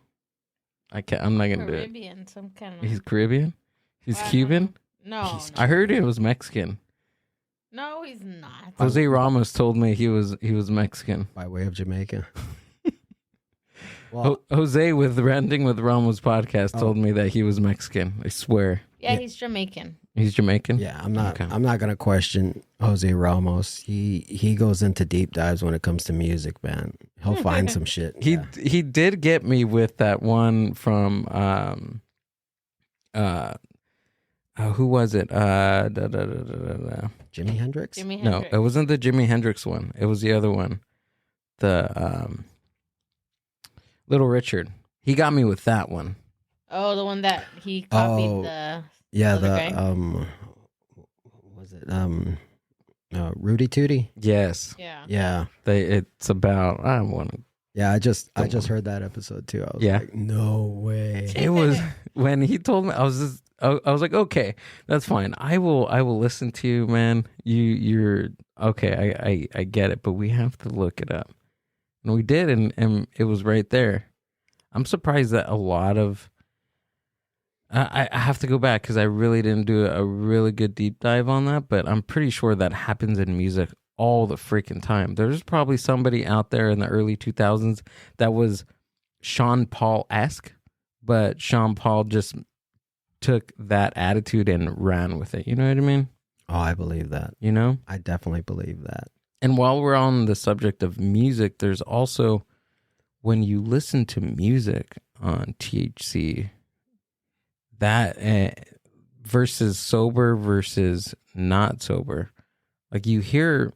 I'm not gonna do it. Caribbean, some kind of. He's Caribbean. He's Cuban. No, I heard it was Mexican. No, he's not. Jose Ramos told me he was Mexican By way of Jamaica. Jose with Ranting with Ramos podcast told me that he was Mexican. I swear. Yeah, he's Jamaican. He's Jamaican. Yeah, I'm not gonna question Jose Ramos. He goes into deep dives when it comes to music, man. He'll find some shit. He did get me with that one from who was it? Jimi Hendrix? No, it wasn't the Jimi Hendrix one. It was the other one. The Little Richard. He got me with that one. Oh, the one that he copied the. Yeah, other the guy? was it Rudy Tooty? Yes. Yeah. Yeah. It's about I want to. Yeah, I just heard that episode too. I was like, no way. It was when he told me I was like, okay, that's fine. I will listen to you, man. You're okay. I get it, but we have to look it up. And we did, and it was right there. I'm surprised that a lot of I have to go back because I really didn't do a really good deep dive on that, but I'm pretty sure that happens in music all the freaking time. There's probably somebody out there in the early 2000s that was Sean Paul-esque, but Sean Paul just took that attitude and ran with it. You know what I mean? Oh, I believe that. You know? I definitely believe that. And while we're on the subject of music, there's also, when you listen to music on THC, that versus sober versus not sober, like you hear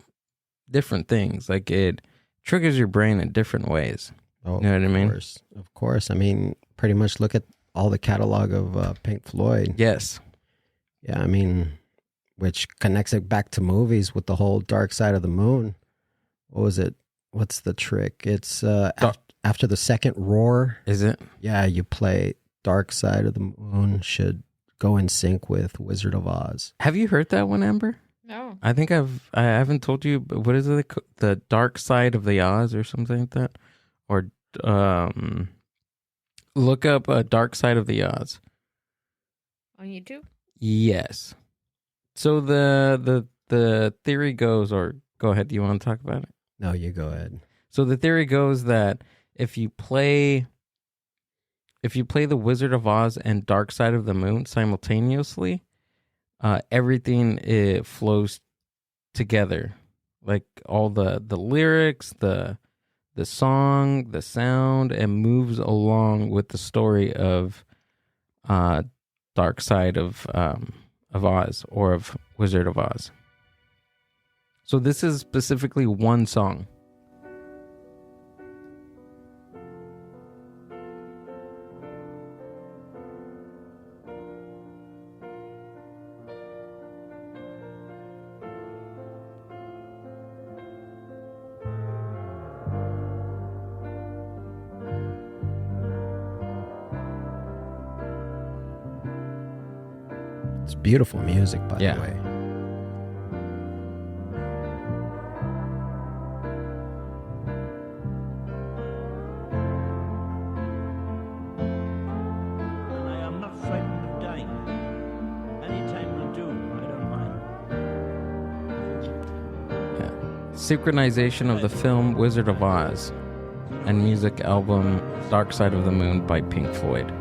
different things. Like it triggers your brain in different ways. Oh, you know what I mean? Of course. I mean, pretty much look at all the catalog of Pink Floyd. Yes. Yeah, I mean, which connects it back to movies with the whole Dark Side of the Moon. What was it? What's the trick? It's after the second roar. Is it? Yeah, you play Dark Side of the Moon should go in sync with Wizard of Oz. Have you heard that one, Amber? No. I think I haven't told you, but what is it? The Dark Side of the Oz or something like that? Or look up Dark Side of the Oz. On YouTube? Yes. So the theory goes, or go ahead, do you want to talk about it? No, you go ahead. So the theory goes that if you play The Wizard of Oz and Dark Side of the Moon simultaneously, everything flows together. Like all the lyrics, the song, the sound, and moves along with the story of Dark Side of Oz, or of Wizard of Oz. So this is specifically one song. It's beautiful music, by the way. I am not frightened of dying. Anytime will do. I don't mind. Synchronization of the film Wizard of Oz and music album Dark Side of the Moon by Pink Floyd.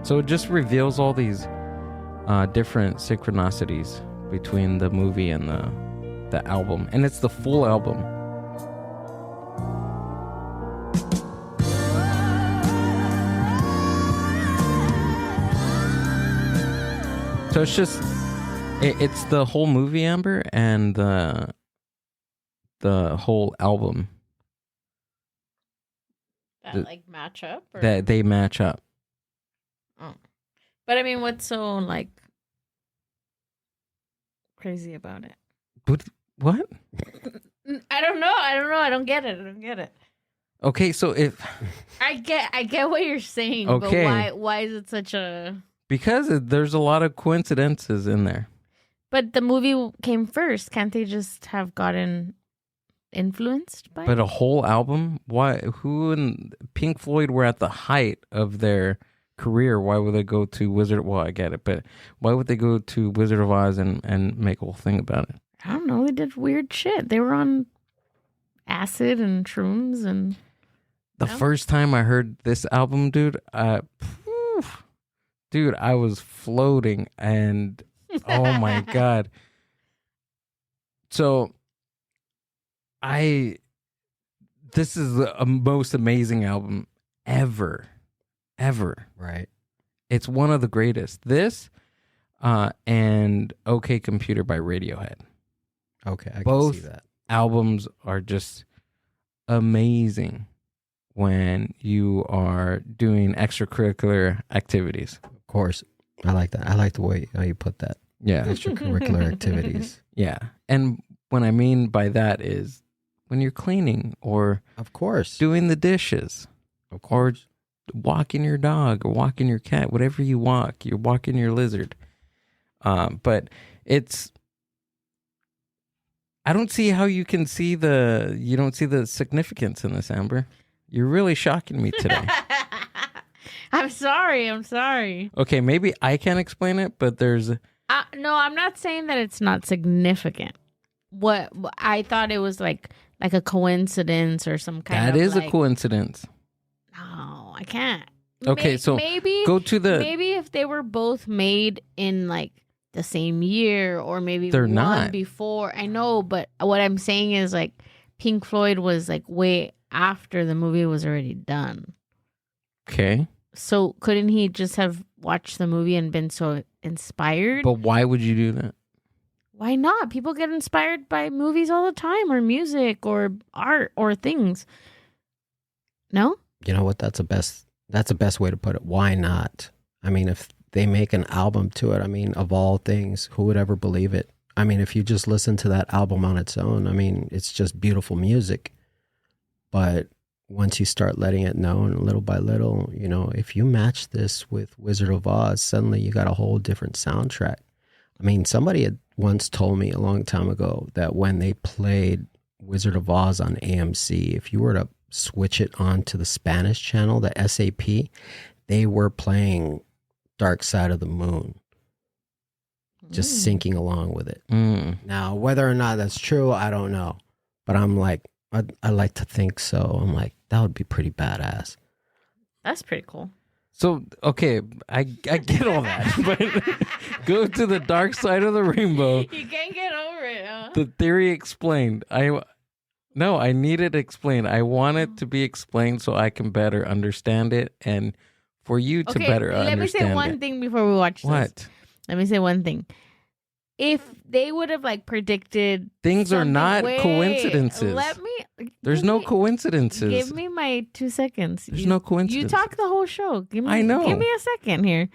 So it just reveals all these different synchronicities between the movie and the album. And it's the full album. So it's just, it's the whole movie, Amber, and the whole album. That like match up? Or? That they match up. Oh. But I mean, what's so like crazy about it? What? I don't know. I don't get it. Okay, so if I get what you're saying, okay, but why is it such a? Because there's a lot of coincidences in there. But the movie came first. Can't they just have gotten influenced by? But a whole album? Why? Who and Pink Floyd were at the height of their career. Why would they go to Wizard? Well, I get it, but why would they go to Wizard of Oz and make a whole thing about it? I don't know. They did weird shit. They were on acid and shrooms and. The first time I heard this album, dude, I was floating, and oh my God. So this is the most amazing album ever. Right. It's one of the greatest. This and OK Computer by Radiohead. Okay, I Both can see that. albums are just amazing when you are doing extracurricular activities. Of course. I like that. I like the way how you put that. Yeah. Extracurricular activities. Yeah. And what I mean by that is when you're cleaning, or of course doing the dishes, of course, or walking your dog or walking your cat, whatever you walk, you're walking your lizard. But it's, I don't see how you don't see the significance in this, Amber. You're really shocking me today. I'm sorry. Okay, maybe I can't explain it, but there's... No, I'm not saying that it's not significant. What I thought it was like a coincidence or some kind of... That is a coincidence. No, I can't. Okay, so maybe go to the... Maybe if they were both made in like the same year, or maybe they're one not before. I know, but what I'm saying is like Pink Floyd was like way after the movie was already done. Okay. So couldn't he just have watched the movie and been so inspired? But why would you do that? Why not? People get inspired by movies all the time, or music, or art, or things. No? You know what? That's the best way to put it. Why not? I mean, if they make an album to it, I mean, of all things, who would ever believe it? I mean, if you just listen to that album on its own, I mean, it's just beautiful music. But once you start letting it known little by little, you know, if you match this with Wizard of Oz, suddenly you got a whole different soundtrack. I mean, somebody had once told me a long time ago that when they played Wizard of Oz on AMC, if you were to switch it on to the Spanish channel, the SAP, they were playing Dark Side of the Moon. Just sinking along with it. Now, whether or not that's true, I don't know. But I'm like, I like to think so. I'm like, that would be pretty badass. That's pretty cool. So, okay, I get all that, but go to the dark side of the rainbow. You can't get over it. Huh? The theory explained. I need it explained. I want it to be explained so I can better understand it and for you to better understand it. Let me say one thing before we watch this. What? Let me say one thing. If they would have like predicted things are not coincidences. There's no coincidences. Give me my 2 seconds. There's no coincidence. You talk the whole show. I know. Give me a second here.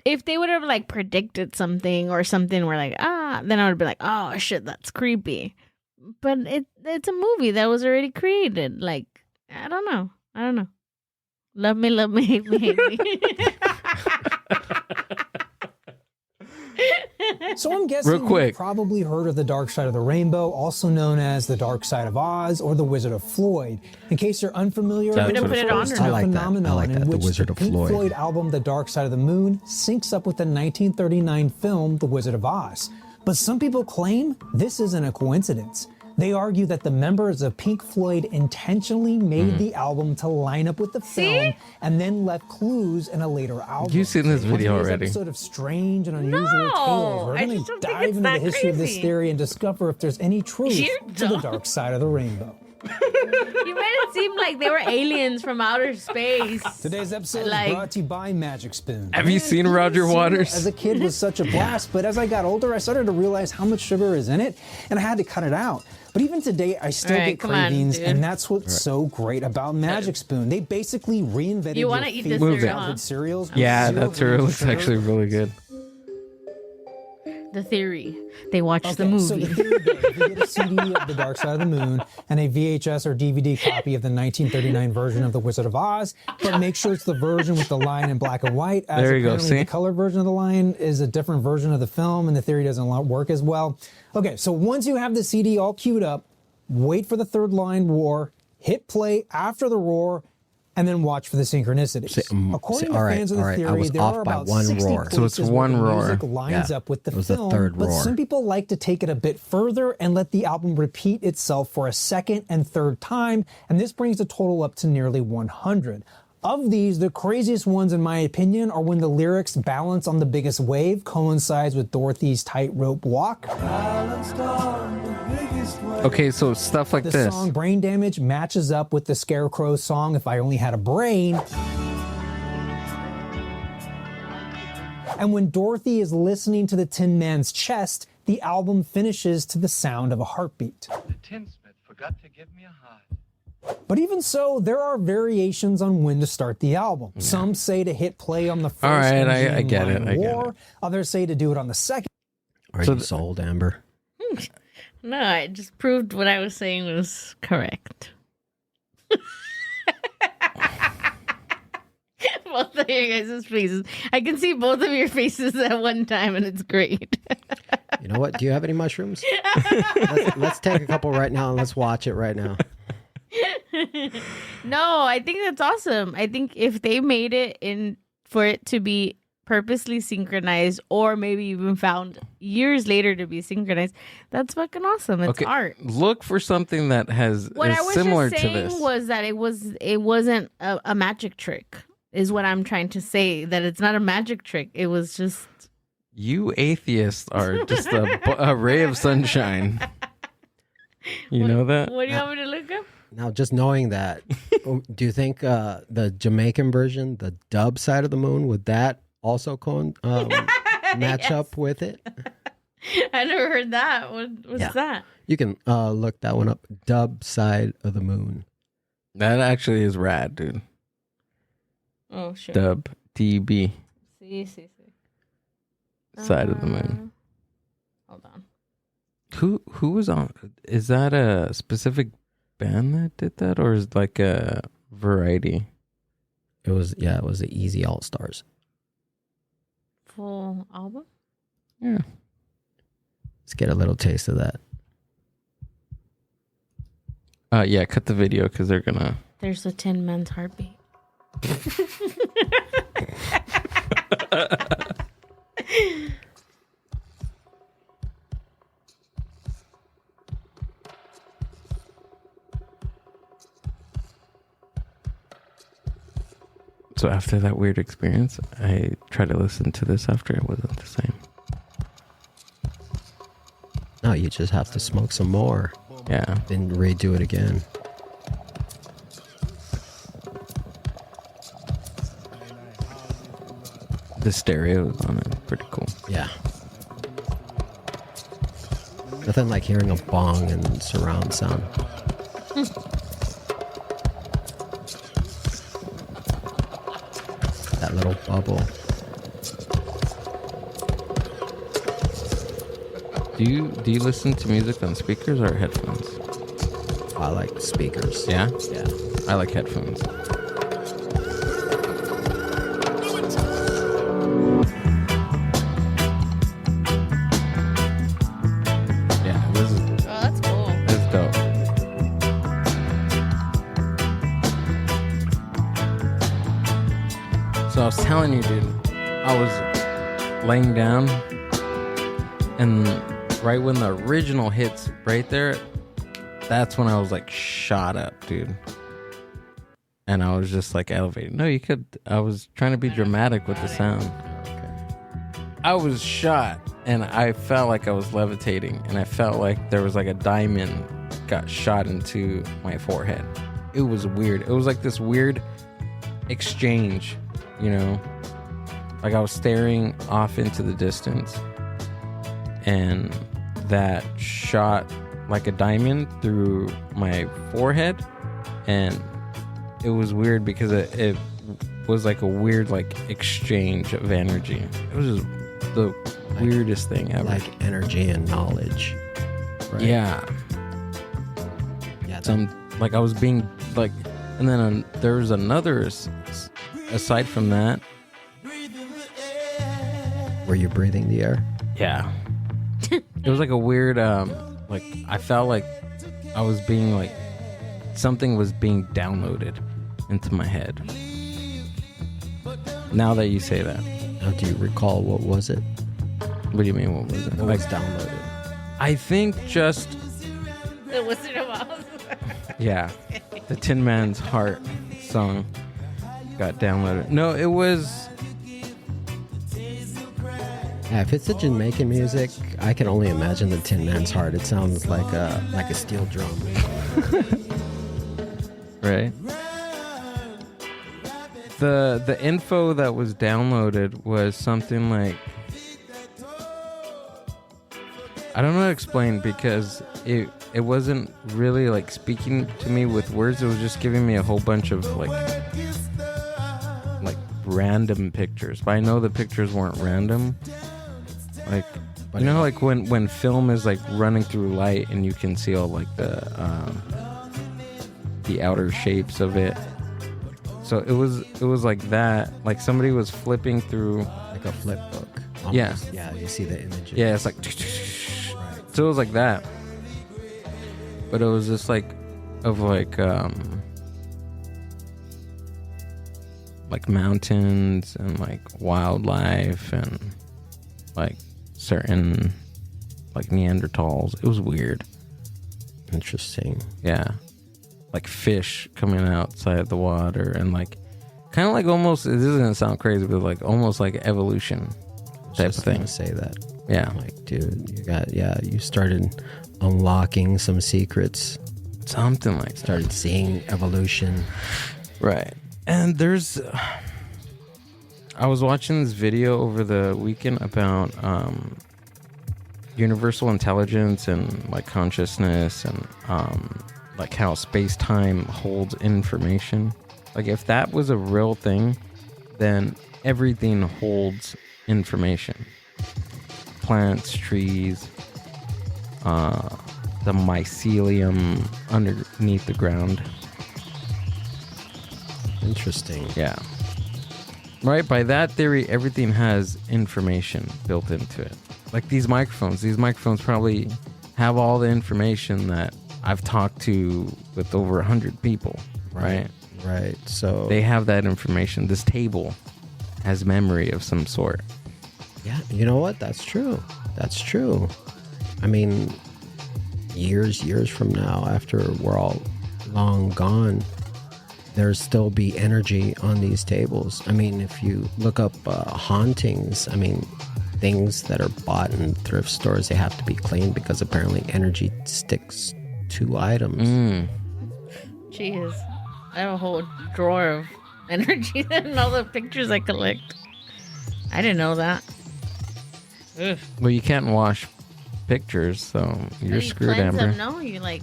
If they would have like predicted something or something, we're like, then I would be like, oh shit, that's creepy. But it's a movie that was already created. Like, I don't know. Love me, hate me, hate me. So I'm guessing you've probably heard of the Dark Side of the Rainbow, also known as the Dark Side of Oz or the Wizard of Floyd. In case you're unfamiliar, it's a phenomenon in which the Pink Floyd album The Dark Side of the Moon syncs up with the 1939 film The Wizard of Oz. But some people claim this isn't a coincidence. They argue that the members of Pink Floyd intentionally made the album to line up with the film and then left clues in a later album. You've seen this video already. Episode of Strange and Unusual Tales. We're going to dive into the history of this theory and discover if there's any truth to the dark side of the rainbow. You made it seem like they were aliens from outer space. Today's episode is brought to you by Magic Spoon. Have you seen Roger Waters? As a kid was such a blast, but as I got older, I started to realize how much sugar is in it, and I had to cut it out. But even today, I still get cravings, and that's what's so great about Magic Spoon. They basically reinvented your favorite childhood cereals. Yeah, that cereal looks actually really good. The theory. They watched the movie. So the theory goes, if you get a CD of The Dark Side of the Moon and a VHS or DVD copy of the 1939 version of The Wizard of Oz, but make sure it's the version with the line in black and white, as there you go. the color version of the line is a different version of the film and the theory doesn't work as well. Okay, so once you have the CD all queued up, wait for the third line roar, hit play after the roar, and then watch for the synchronicities. According to fans of the theory, there are about 60 so it's one roar. Music lines up with the film, but some people like to take it a bit further and let the album repeat itself for a second and third time, and this brings the total up to nearly 100. Of these, the craziest ones, in my opinion, are when the lyrics "Balance on the Biggest Wave" coincides with Dorothy's tightrope walk. Okay, so stuff like the song "Brain Damage" matches up with the Scarecrow song "If I Only Had a Brain." And when Dorothy is listening to the Tin Man's chest, the album finishes to the sound of a heartbeat. The tinsmith forgot to give me a heart. But even so, there are variations on when to start the album. Yeah. Some say to hit play on the first. All right, I get it. I get it. Others say to do it on the second. Are you sold, Amber? No, I just proved what I was saying was correct. Both of your guys' faces. I can see both of your faces at one time, and it's great. You know what? Do you have any mushrooms? let's take a couple right now and let's watch it right now. No, I think that's awesome. I think if they made it in for it to be purposely synchronized, or maybe even found years later to be synchronized, that's fucking awesome. It's art. Look for something that is similar to this. What I was just saying was that it wasn't a magic trick. Is what I'm trying to say. That it's not a magic trick. It was just. You atheists are just a ray of sunshine. You know that? What do you want me to look up? Now, just knowing that, do you think the Jamaican version, the dub side of the moon, would that also match up with it? I never heard that. What's that? You can look that one up. Dub side of the moon. That actually is rad, dude. Oh, sure. Dub, DB. See. Side of the moon. Hold on. Who was on? Is that a specific band that did that, or is it like a variety? It was the Easy All Stars. Full album? Yeah. Let's get a little taste of that. Yeah, cut the video because they're gonna. There's the Tin Man's heartbeat. So after that weird experience, I tried to listen to this after it wasn't the same. No, you just have to smoke some more. Yeah. Then redo it again. The stereo is on it. Pretty cool. Yeah. Nothing like hearing a bong and surround sound. That little bubble. Do you listen to music on speakers or headphones? I like speakers. Yeah? Yeah. I like headphones. Yeah, this is... Oh, that's cool. It's dope. So I was telling you, dude, I was laying down and right when the original hits right there, that's when I was like shot up, dude. And I was just like elevated. No, you could. I was trying to be dramatic with the sound. I was shot and I felt like I was levitating and I felt like there was like a diamond got shot into my forehead. It was weird. It was like this weird exchange, you know? Like I was staring off into the distance and that shot like a diamond through my forehead, and it was weird because it was like a weird like exchange of energy. It was just the weirdest thing ever. Like energy and knowledge. Right? Yeah. Some like I was being like, and then there was another aside from that. Were you breathing the air? Yeah. It was like a weird, like I felt like I was being like, something was being downloaded into my head. Now that you say that. Now, do you recall what was it? What do you mean, what was it? What was downloaded? I think just... The Wizard of Oz. Yeah. The Tin Man's Heart song got downloaded. No, it was... Yeah, if it's a Jamaican music, I can only imagine the Tin Man's Heart. It sounds like a steel drum. Right. The info that was downloaded was something like, I don't know how to explain because it wasn't really like speaking to me with words. It was just giving me a whole bunch of like random pictures. But I know the pictures weren't random. Like, you know, like when film is like running through light and you can see all like the outer shapes of it. So it was like that. Like somebody was flipping through like a flip book. Almost. Yeah. Yeah, you see the images. Yeah, it's like so it was like that. But it was just like of like mountains and like wildlife and like certain like Neanderthals. It was weird. Interesting. Yeah. Like fish coming outside the water and like kind of like almost, this is gonna sound crazy, but like almost like evolution type of thing. Say that. Yeah. Like, dude, you started unlocking some secrets. Something like started seeing evolution. Right. And there's I was watching this video over the weekend about universal intelligence and like consciousness and like how space-time holds information. Like if that was a real thing, then everything holds information. Plants, trees, the mycelium underneath the ground. Interesting. Yeah. Right, by that theory, everything has information built into it. Like these microphones probably have all the information that I've talked to with over 100 people, right? Right. So they have that information. This table has memory of some sort. Yeah, you know what? That's true. That's true. I mean, years from now, after we're all long gone, there'll still be energy on these tables. I mean, if you look up hauntings, I mean, things that are bought in thrift stores, they have to be cleaned because apparently energy sticks to items. Jeez. I have a whole drawer of energy and all the pictures I collect. I didn't know that. Ugh. Well, you can't wash pictures, so you're screwed, Amber. Them, no, you like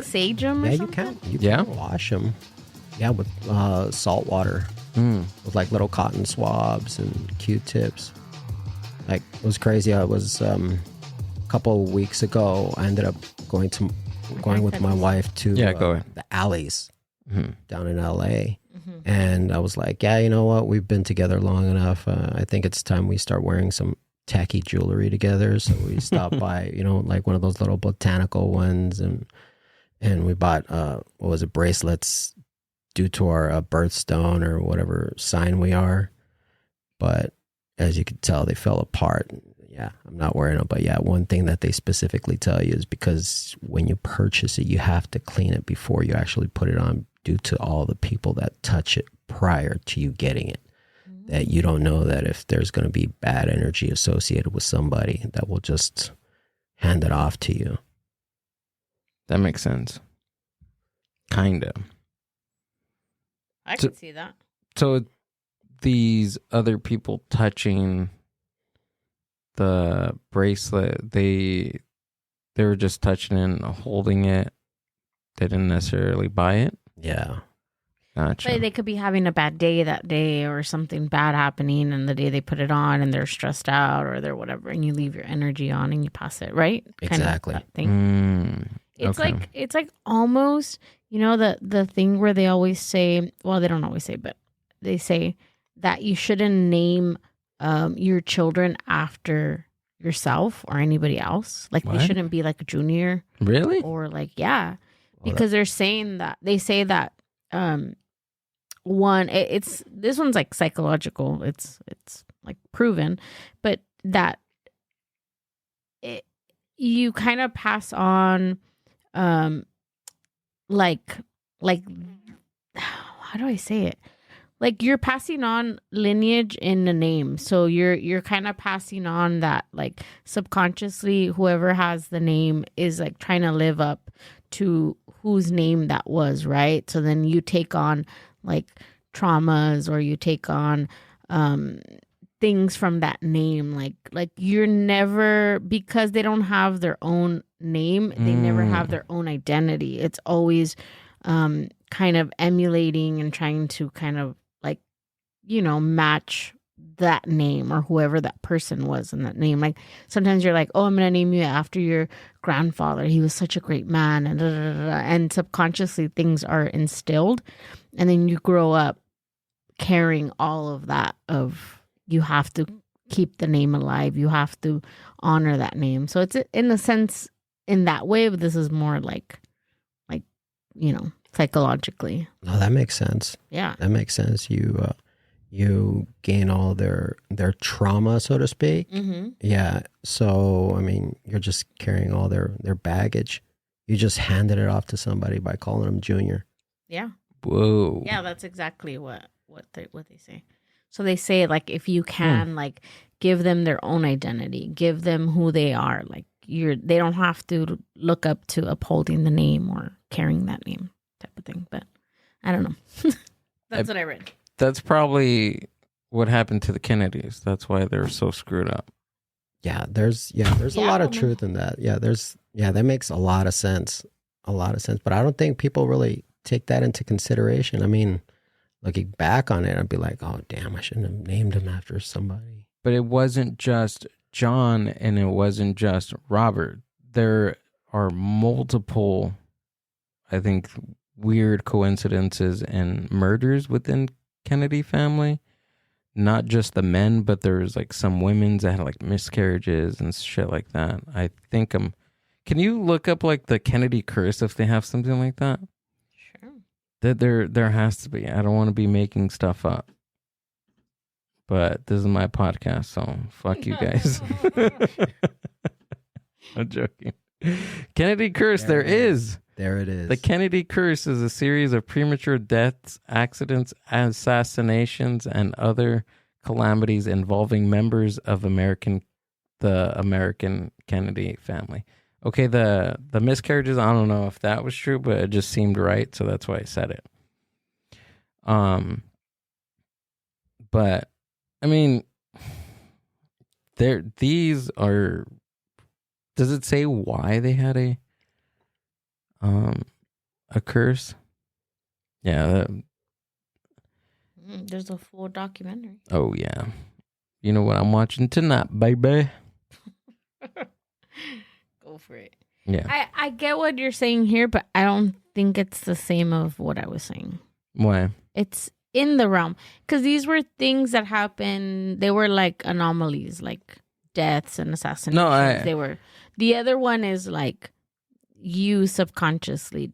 sage them or something? You can wash them. Yeah, with salt water. With like little cotton swabs and Q-tips. Like, it was crazy. I was a couple of weeks ago, I ended up going with my wife to the alleys down in LA. And I was like, yeah, you know what? We've been together long enough. I think it's time we start wearing some tacky jewelry together. So we stopped by, like one of those little botanical ones. And we bought, bracelets due to our birthstone or whatever sign we are. But as you can tell, they fell apart. Yeah, I'm not wearing them. But yeah, one thing that they specifically tell you is because when you purchase it, you have to clean it before you actually put it on, due to all the people that touch it prior to you getting it. That you don't know that if there's going to be bad energy associated with somebody that will just hand it off to you. That makes sense. Kind of. I can see that. So these other people touching the bracelet, they were just touching it and holding it. They didn't necessarily buy it. Yeah. Gotcha. But they could be having a bad day that day or something bad happening, and the day they put it on and they're stressed out or they're whatever, and you leave your energy on and you pass it, right? Exactly. Kind of that thing. It's like almost, the thing where they always say, well, they don't always say, but they say that you shouldn't name your children after yourself or anybody this they shouldn't be like a junior. Really? Or like, yeah. Because they're saying that, they say that this one's like psychological, it's like proven, but that you kind of pass on like how do I say it? Like you're passing on lineage in the name. So you're kind of passing on that, like subconsciously whoever has the name is like trying to live up to whose name that was, right? So then you take on like traumas, or you take on things from that name, like you're never, because they don't have their own name, they never have their own identity. It's always kind of emulating and trying to kind of like, match that name or whoever that person was in that name. Like sometimes you're like, oh, I'm gonna name you after your grandfather, he was such a great man, and subconsciously things are instilled, and then you grow up carrying all of that, of you have to keep the name alive, you have to honor that name. So it's in a sense in that way, but this is more like psychologically. No, that makes sense. Yeah, that makes sense. You gain all their trauma, so to speak. Mm-hmm. Yeah. So, I mean, you're just carrying all their baggage. You just handed it off to somebody by calling them junior. Yeah. Whoa. Yeah, that's exactly what they say. So they say, like, if you can, like, give them their own identity, give them who they are. Like, they don't have to look up to upholding the name or carrying that name type of thing. But I don't know. That's what I read. That's probably what happened to the Kennedys. That's why they're so screwed up. Yeah, there's a lot of truth in that. Yeah, that makes a lot of sense. But I don't think people really take that into consideration. I mean, looking back on it, I'd be like, oh, damn, I shouldn't have named him after somebody. But it wasn't just John and it wasn't just Robert. There are multiple, I think, weird coincidences and murders within Kennedy family. Not just the men, but there's like some women that had like miscarriages and shit like that. I think can you look up like the Kennedy curse if they have something like that? Sure. That there has to be. I don't want to be making stuff up. But this is my podcast, so fuck you guys. I'm joking. Kennedy curse, there is. There it is. The Kennedy curse is a series of premature deaths, accidents, assassinations, and other calamities involving members of the American Kennedy family. Okay, the miscarriages, I don't know if that was true, but it just seemed right, so that's why I said it. But I mean, these are. Does it say why they had a curse? Yeah. There's a full documentary. Oh yeah. You know what I'm watching tonight, baby? Go for it. Yeah. I get what you're saying here, but I don't think it's the same of what I was saying. Why? It's in the realm. Because these were things that happened. They were like anomalies, like deaths and assassinations. No, they were. The other one is like you subconsciously.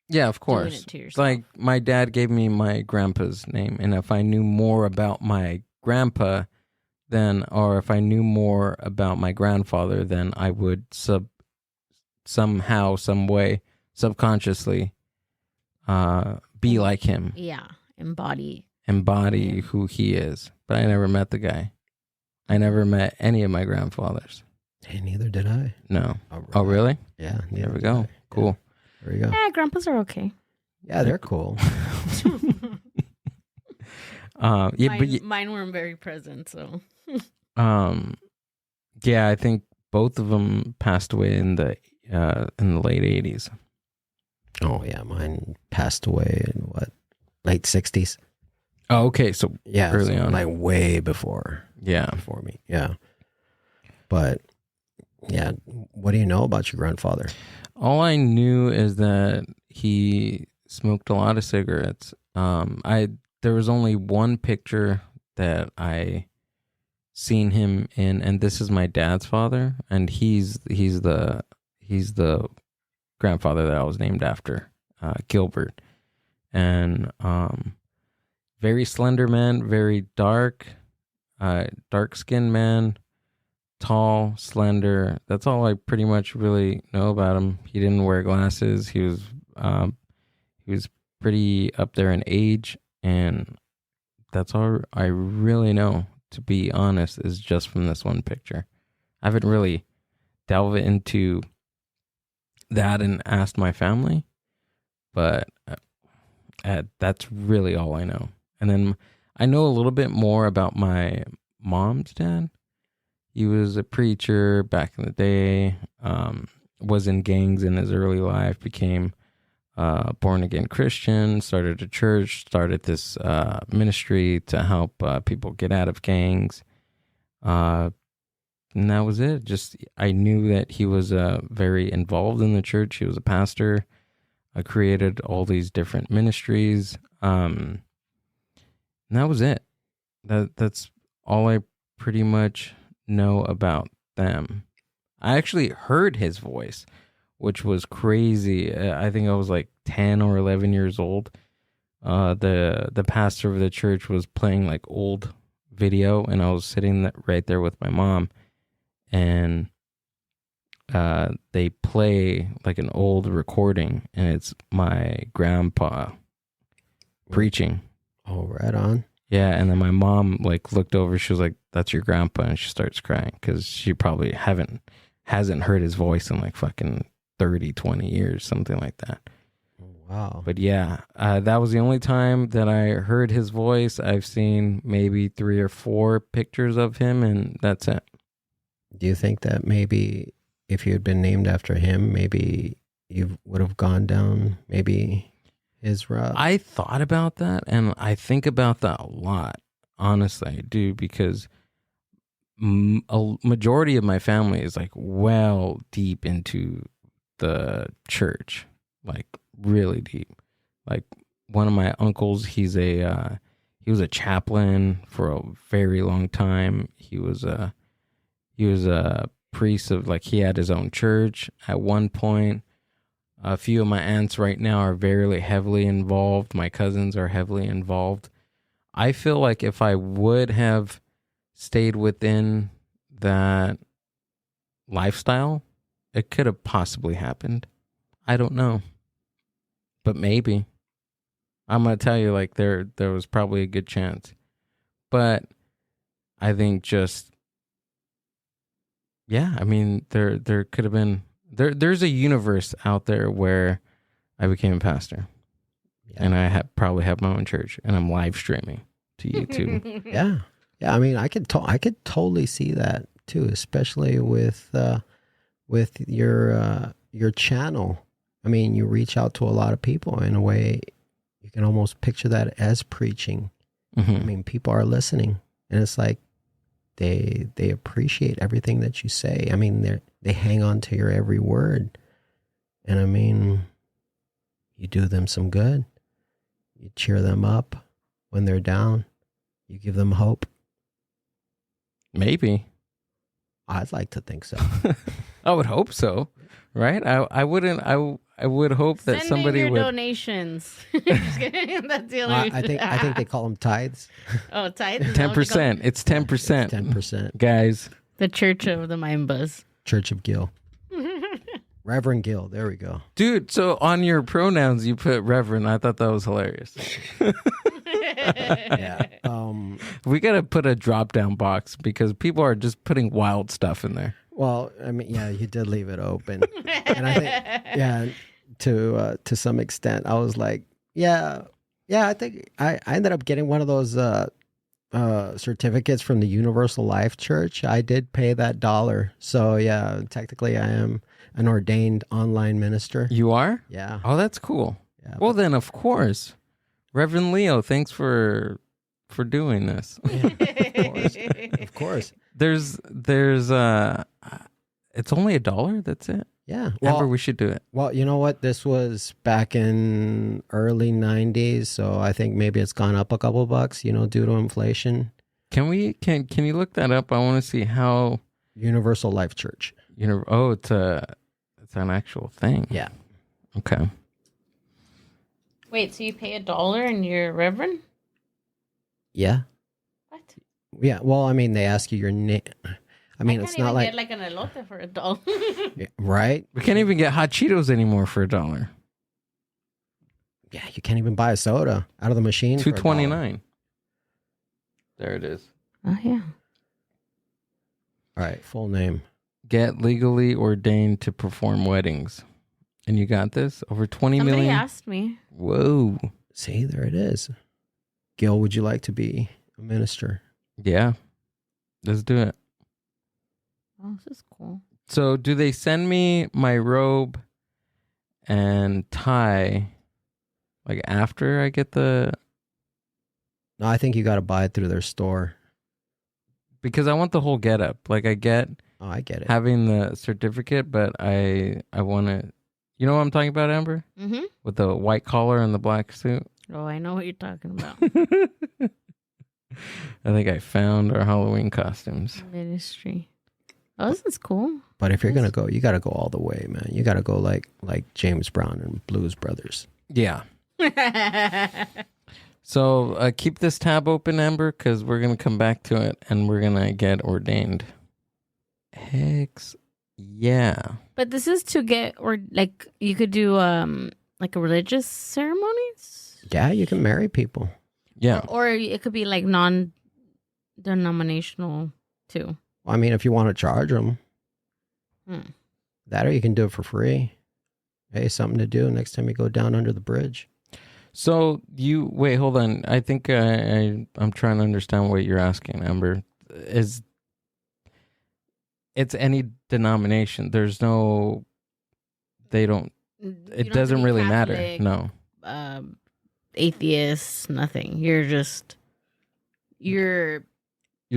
Yeah, of course. Doing it to yourself. Like my dad gave me my grandpa's name, and if I knew more about my grandpa, or if I knew more about my grandfather, then I would somehow, some way, subconsciously, be like him. Yeah, embody who he is. But I never met the guy. I never met any of my grandfathers. Hey, neither did I. No. Right. Oh, really? Yeah. There we go. Cool. Yeah. There we go. Yeah, grandpas are okay. Yeah, they're cool. Mine weren't very present, so. Yeah, I think both of them passed away in the late 80s. Oh yeah, mine passed away in late 60s. Oh, okay, so yeah, early on, like way before. Yeah, before me. Yeah, but yeah, what do you know about your grandfather? All I knew is that he smoked a lot of cigarettes. There was only one picture that I seen him in, and this is my dad's father, and he's the grandfather that I was named after, Gilbert, and very slender man, very dark skinned man, tall, slender. That's all I pretty much really know about him. He didn't wear glasses. He was pretty up there in age, and that's all I really know, to be honest, is just from this one picture. I haven't really delved into that and asked my family, but that's really all I know. And then I know a little bit more about my mom's dad. He was a preacher back in the day, was in gangs in his early life, became born-again Christian, started a church, started this ministry to help people get out of gangs. And that was it. Just, I knew that he was very involved in the church. He was a pastor. I created all these different ministries. And that was it. That's all I pretty much know about them. I actually heard his voice, which was crazy. I think I was like 10 or 11 years old. The pastor of the church was playing like old video, and I was sitting right there with my mom, and they play like an old recording, and it's my grandpa preaching. Oh, right on. Yeah, and then my mom like looked over. She was like, "That's your grandpa," and she starts crying because she probably hasn't heard his voice in like fucking 30, 20 years, something like that. Wow. But yeah, that was the only time that I heard his voice. I've seen maybe 3 or 4 pictures of him, and that's it. Do you think that maybe if you had been named after him, maybe you would have gone down maybe his route? I thought about that, and I think about that a lot. Honestly, I do, because a majority of my family is like well deep into the church, like really deep. Like one of my uncles, he was a chaplain for a very long time. He was a priest of, like, he had his own church at one point. A few of my aunts right now are very heavily involved. My cousins are heavily involved. I feel like if I would have stayed within that lifestyle, it could have possibly happened. I don't know. But maybe. I'm going to tell you, like, there was probably a good chance. But I think just, yeah, I mean, there could have been, there's a universe out there where I became a pastor. Yeah. And I probably have my own church, and I'm live streaming to YouTube. Yeah. Yeah, I mean, I could totally see that too, especially with your channel. I mean, you reach out to a lot of people in a way. You can almost picture that as preaching. Mm-hmm. I mean, people are listening, and it's like they appreciate everything that you say. I mean, they hang on to your every word, and I mean, you do them some good. You cheer them up when they're down. You give them hope. Maybe. I'd like to think so. I would hope so, right? I wouldn't. I would hope that somebody would donations. Just kidding. That's the only. I think they call them tithes. Oh, tithes. 10%. It's 10%. 10%, guys. The Church of the Mind Buzz. Church of Gil. Reverend Gil. There we go. Dude, so on your pronouns you put Reverend. I thought that was hilarious. Yeah. We got to put a drop-down box because people are just putting wild stuff in there. Well, I mean, yeah, you did leave it open. And I think, yeah, to some extent, I was like, yeah, I think I ended up getting one of those certificates from the Universal Life Church. I did pay that $1. So, yeah, technically I am an ordained online minister. You are? Yeah. Oh, that's cool. Yeah, well, then, of course. Reverend Leo, thanks for doing this. Yeah, of course. There's it's only $1. That's it. Yeah. Well, we should do it. Well, you know what? This was back in early 90s, so I think maybe it's gone up a couple bucks, due to inflation. Can you look that up? I want to see how Universal Life Church. It's an actual thing. Yeah. Okay. Wait, so you pay $1 and you're Reverend? Yeah. What? Yeah. Well, I mean, they ask you your name. I mean, it's not like get like an elote for $1. Yeah, right? We can't even get hot Cheetos anymore for $1. Yeah, you can't even buy a soda out of the machine. $2.29. There it is. Oh yeah. All right, full name. Get legally ordained to perform weddings. And you got this? Over 20 million? Somebody asked me. Whoa. See, there it is. Gil, would you like to be a minister? Yeah. Let's do it. Oh, this is cool. So do they send me my robe and tie like after I get the... No, I think you got to buy it through their store. Because I want the whole getup. Like I get... Oh, I get it. Having the certificate, but I want to... You know what I'm talking about, Amber? Mm-hmm. With the white collar and the black suit? Oh, I know what you're talking about. I think I found our Halloween costumes. Ministry. Oh, this is cool. But if you're going to go, you got to go all the way, man. You got to go like James Brown and Blues Brothers. Yeah. So keep this tab open, Amber, because we're going to come back to it and we're going to get ordained. Hex. Yeah. But this is to get, or like you could do like a religious ceremonies? Yeah, you can marry people. Yeah. Or it could be like non-denominational too. Well, I mean, if you want to charge them, that or you can do it for free. Hey, something to do next time you go down under the bridge. So wait, hold on. I think I'm trying to understand what you're asking, Amber. It's any denomination. There's no, it doesn't really Catholic, matter. No. Atheists, nothing. You're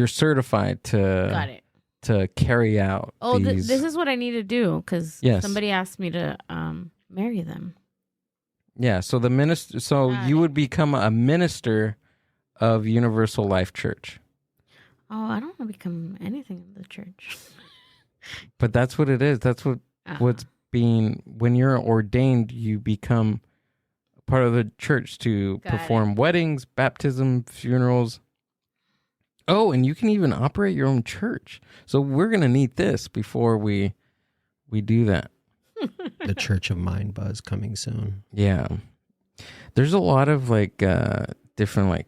certified to carry out. Oh, this is what I need to do because Yes. somebody asked me to marry them. Yeah. So the minister. So you would become a minister of Universal Life Church. Oh, I don't want to become anything in the church. But that's what it is. That's what's being, when you're ordained, you become part of the church to perform weddings, baptism, funerals. Oh, and you can even operate your own church. So we're going to need this before we do that. The Church of Mind Buzz coming soon. Yeah. There's a lot of like different like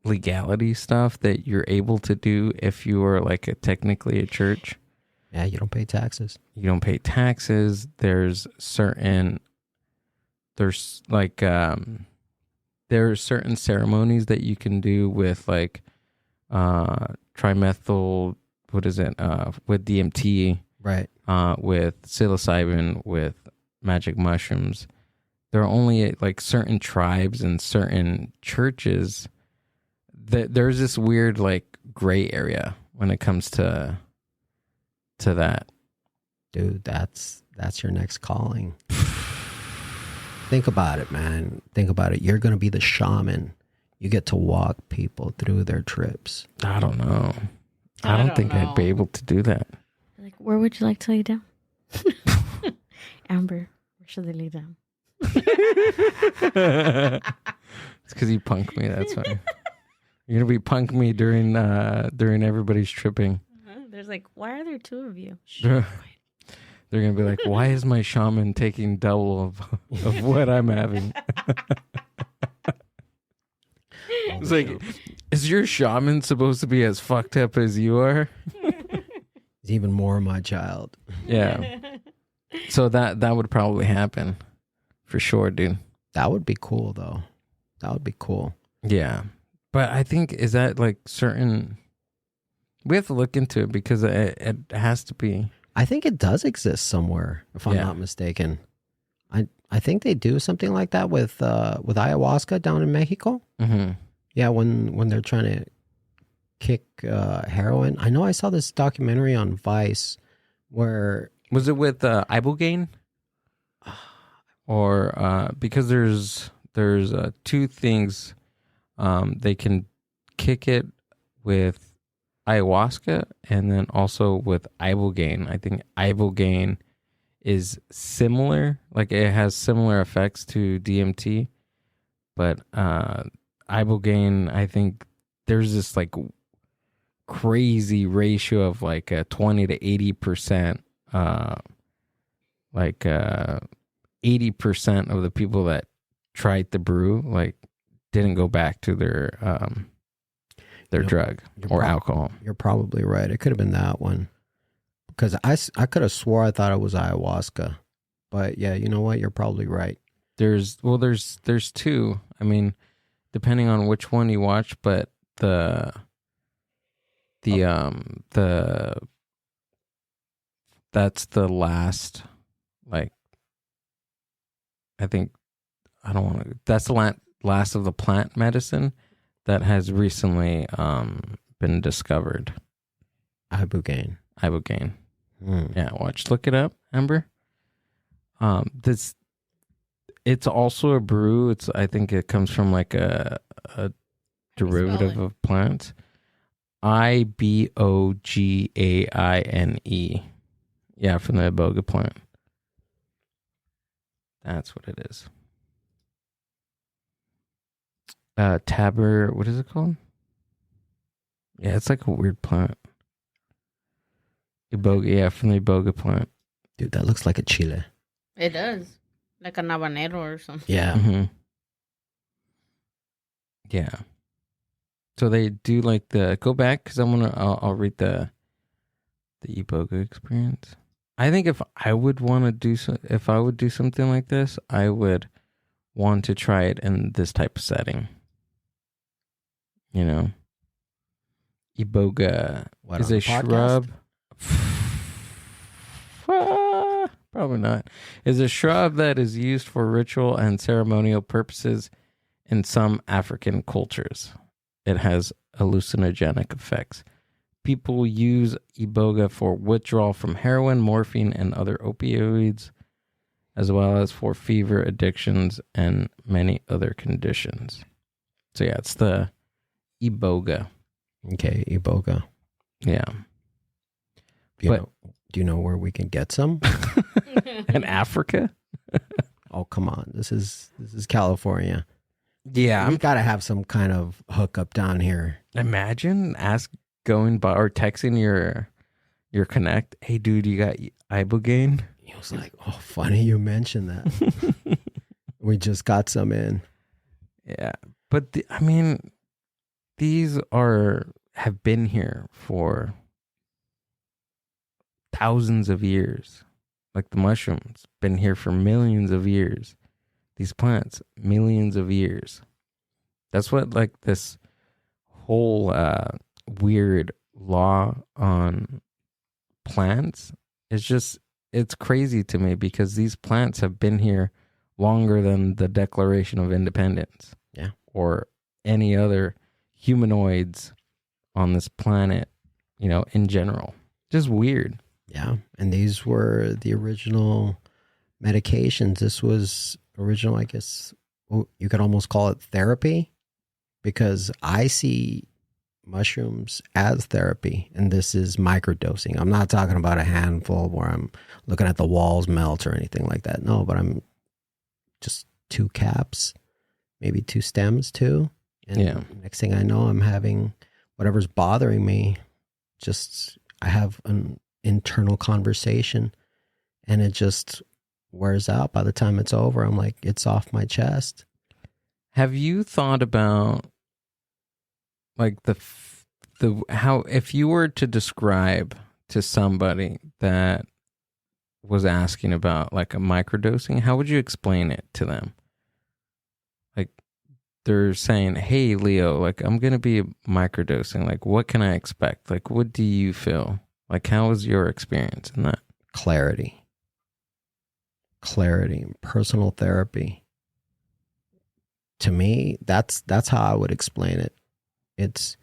legality stuff that you're able to do if you are like technically a church. Yeah, you don't pay taxes. You don't pay taxes. There's certain ceremonies that you can do with like trimethyl, what is it? With DMT, right? With psilocybin, with magic mushrooms. There are only like certain tribes and certain churches that there's this weird like gray area when it comes to that. Dude, that's your next calling. Think about it, man. Think about it. You're going to be the shaman. You get to walk people through their trips. I don't know. I don't think I'd be able to do that. Like, where would you like to lay down? Amber, where should they lay down? It's because you punked me. That's why. You're gonna be punk me during everybody's tripping. There's like, why are there two of you? They're gonna be like, why is my shaman taking double of what I'm having? It's like, is your shaman supposed to be as fucked up as you are? He's even more my child. Yeah. So that would probably happen. For sure, dude. That would be cool, though. That would be cool. Yeah. But I think, is that like certain... We have to look into it because it has to be... I think it does exist somewhere, if I'm not mistaken. I think they do something like that with ayahuasca down in Mexico. Mm-hmm. Yeah, when they're trying to kick heroin. I know I saw this documentary on Vice where... Was it with ibogaine? Or because there's two things, they can kick it with ayahuasca and then also with ibogaine. I think ibogaine is similar, like it has similar effects to DMT, but ibogaine, I think there's this like crazy ratio of like 20 to 80%, 80% of the people that tried the brew like didn't go back to their drug or alcohol. You're probably right. It could have been that one. Because I could have swore I thought it was ayahuasca. But yeah, you know what? You're probably right. There's two. I mean, depending on which one you watch, but that's the last, like, that's the last of the plant medicine that has recently been discovered. Ibogaine. Yeah, look it up, Amber. It's also a brew. I think it comes from like a derivative of plants. Ibogaine. Yeah, from the iboga plant. That's what it is. Taber, what is it called? Yeah, it's like a weird plant. Iboga, yeah, from the iboga plant. Dude, that looks like a chile. It does. Like an habanero or something. Yeah. Mm-hmm. Yeah. So they do like go back because I'll read the iboga experience. I think if I would do something like this, I would want to try it in this type of setting. You know, iboga is a shrub. Probably not. Is a shrub that is used for ritual and ceremonial purposes in some African cultures. It has hallucinogenic effects. People use iboga for withdrawal from heroin, morphine, and other opioids, as well as for fever, addictions, and many other conditions. So yeah, it's the iboga. Okay, iboga. Yeah. Do you know where we can get some? In Africa? Oh, come on. This is California. Yeah. We got to have some kind of hookup down here. Imagine going by or texting your connect. Hey, dude, you got ibogaine? He was like, oh, funny you mentioned that. We just got some in. Yeah. But these have been here for thousands of years. Like the mushrooms, been here for millions of years. These plants, millions of years. That's what like this whole weird law on plants is just, it's crazy to me because these plants have been here longer than the Declaration of Independence. Yeah. Or any other humanoids on this planet, in general. Just weird. Yeah. And these were the original medications. This was original, I guess, you could almost call it therapy, because I see mushrooms as therapy, and this is microdosing. I'm not talking about a handful where I'm looking at the walls melt or anything like that. No, but I'm just 2 caps, maybe 2 stems too. And next thing I know, I'm having whatever's bothering me. I have an internal conversation, and it just wears out. By the time it's over, I'm like, it's off my chest. Have you thought about like how, if you were to describe to somebody that was asking about like a microdosing, how would you explain it to them? Like they're saying, hey, Leo, like I'm going to be microdosing. Like what can I expect? Like what do you feel? Like how was your experience in that? Clarity, personal therapy. To me, that's how I would explain it. It's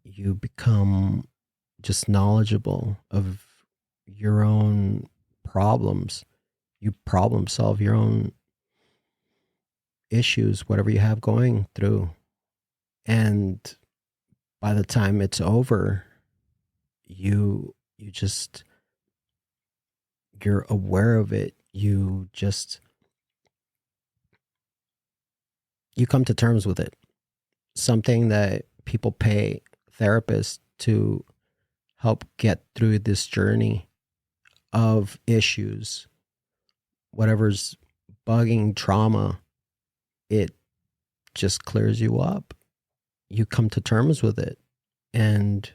you become just knowledgeable of your own problems. You problem solve your own issues, whatever you have going through. And by the time it's over, you're aware of it. You come to terms with it. Something that people pay therapists to help get through this journey of issues, whatever's bugging, trauma, it just clears you up. You come to terms with it. And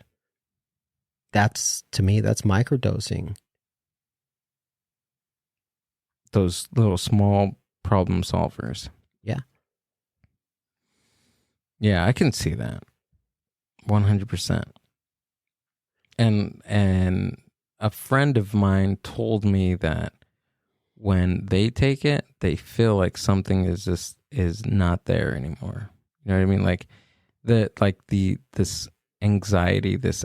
to me, that's microdosing. Those little small problem solvers. Yeah. Yeah, I can see that. 100%. And a friend of mine told me that when they take it, they feel like something is not there anymore. You know what I mean? Like this anxiety, this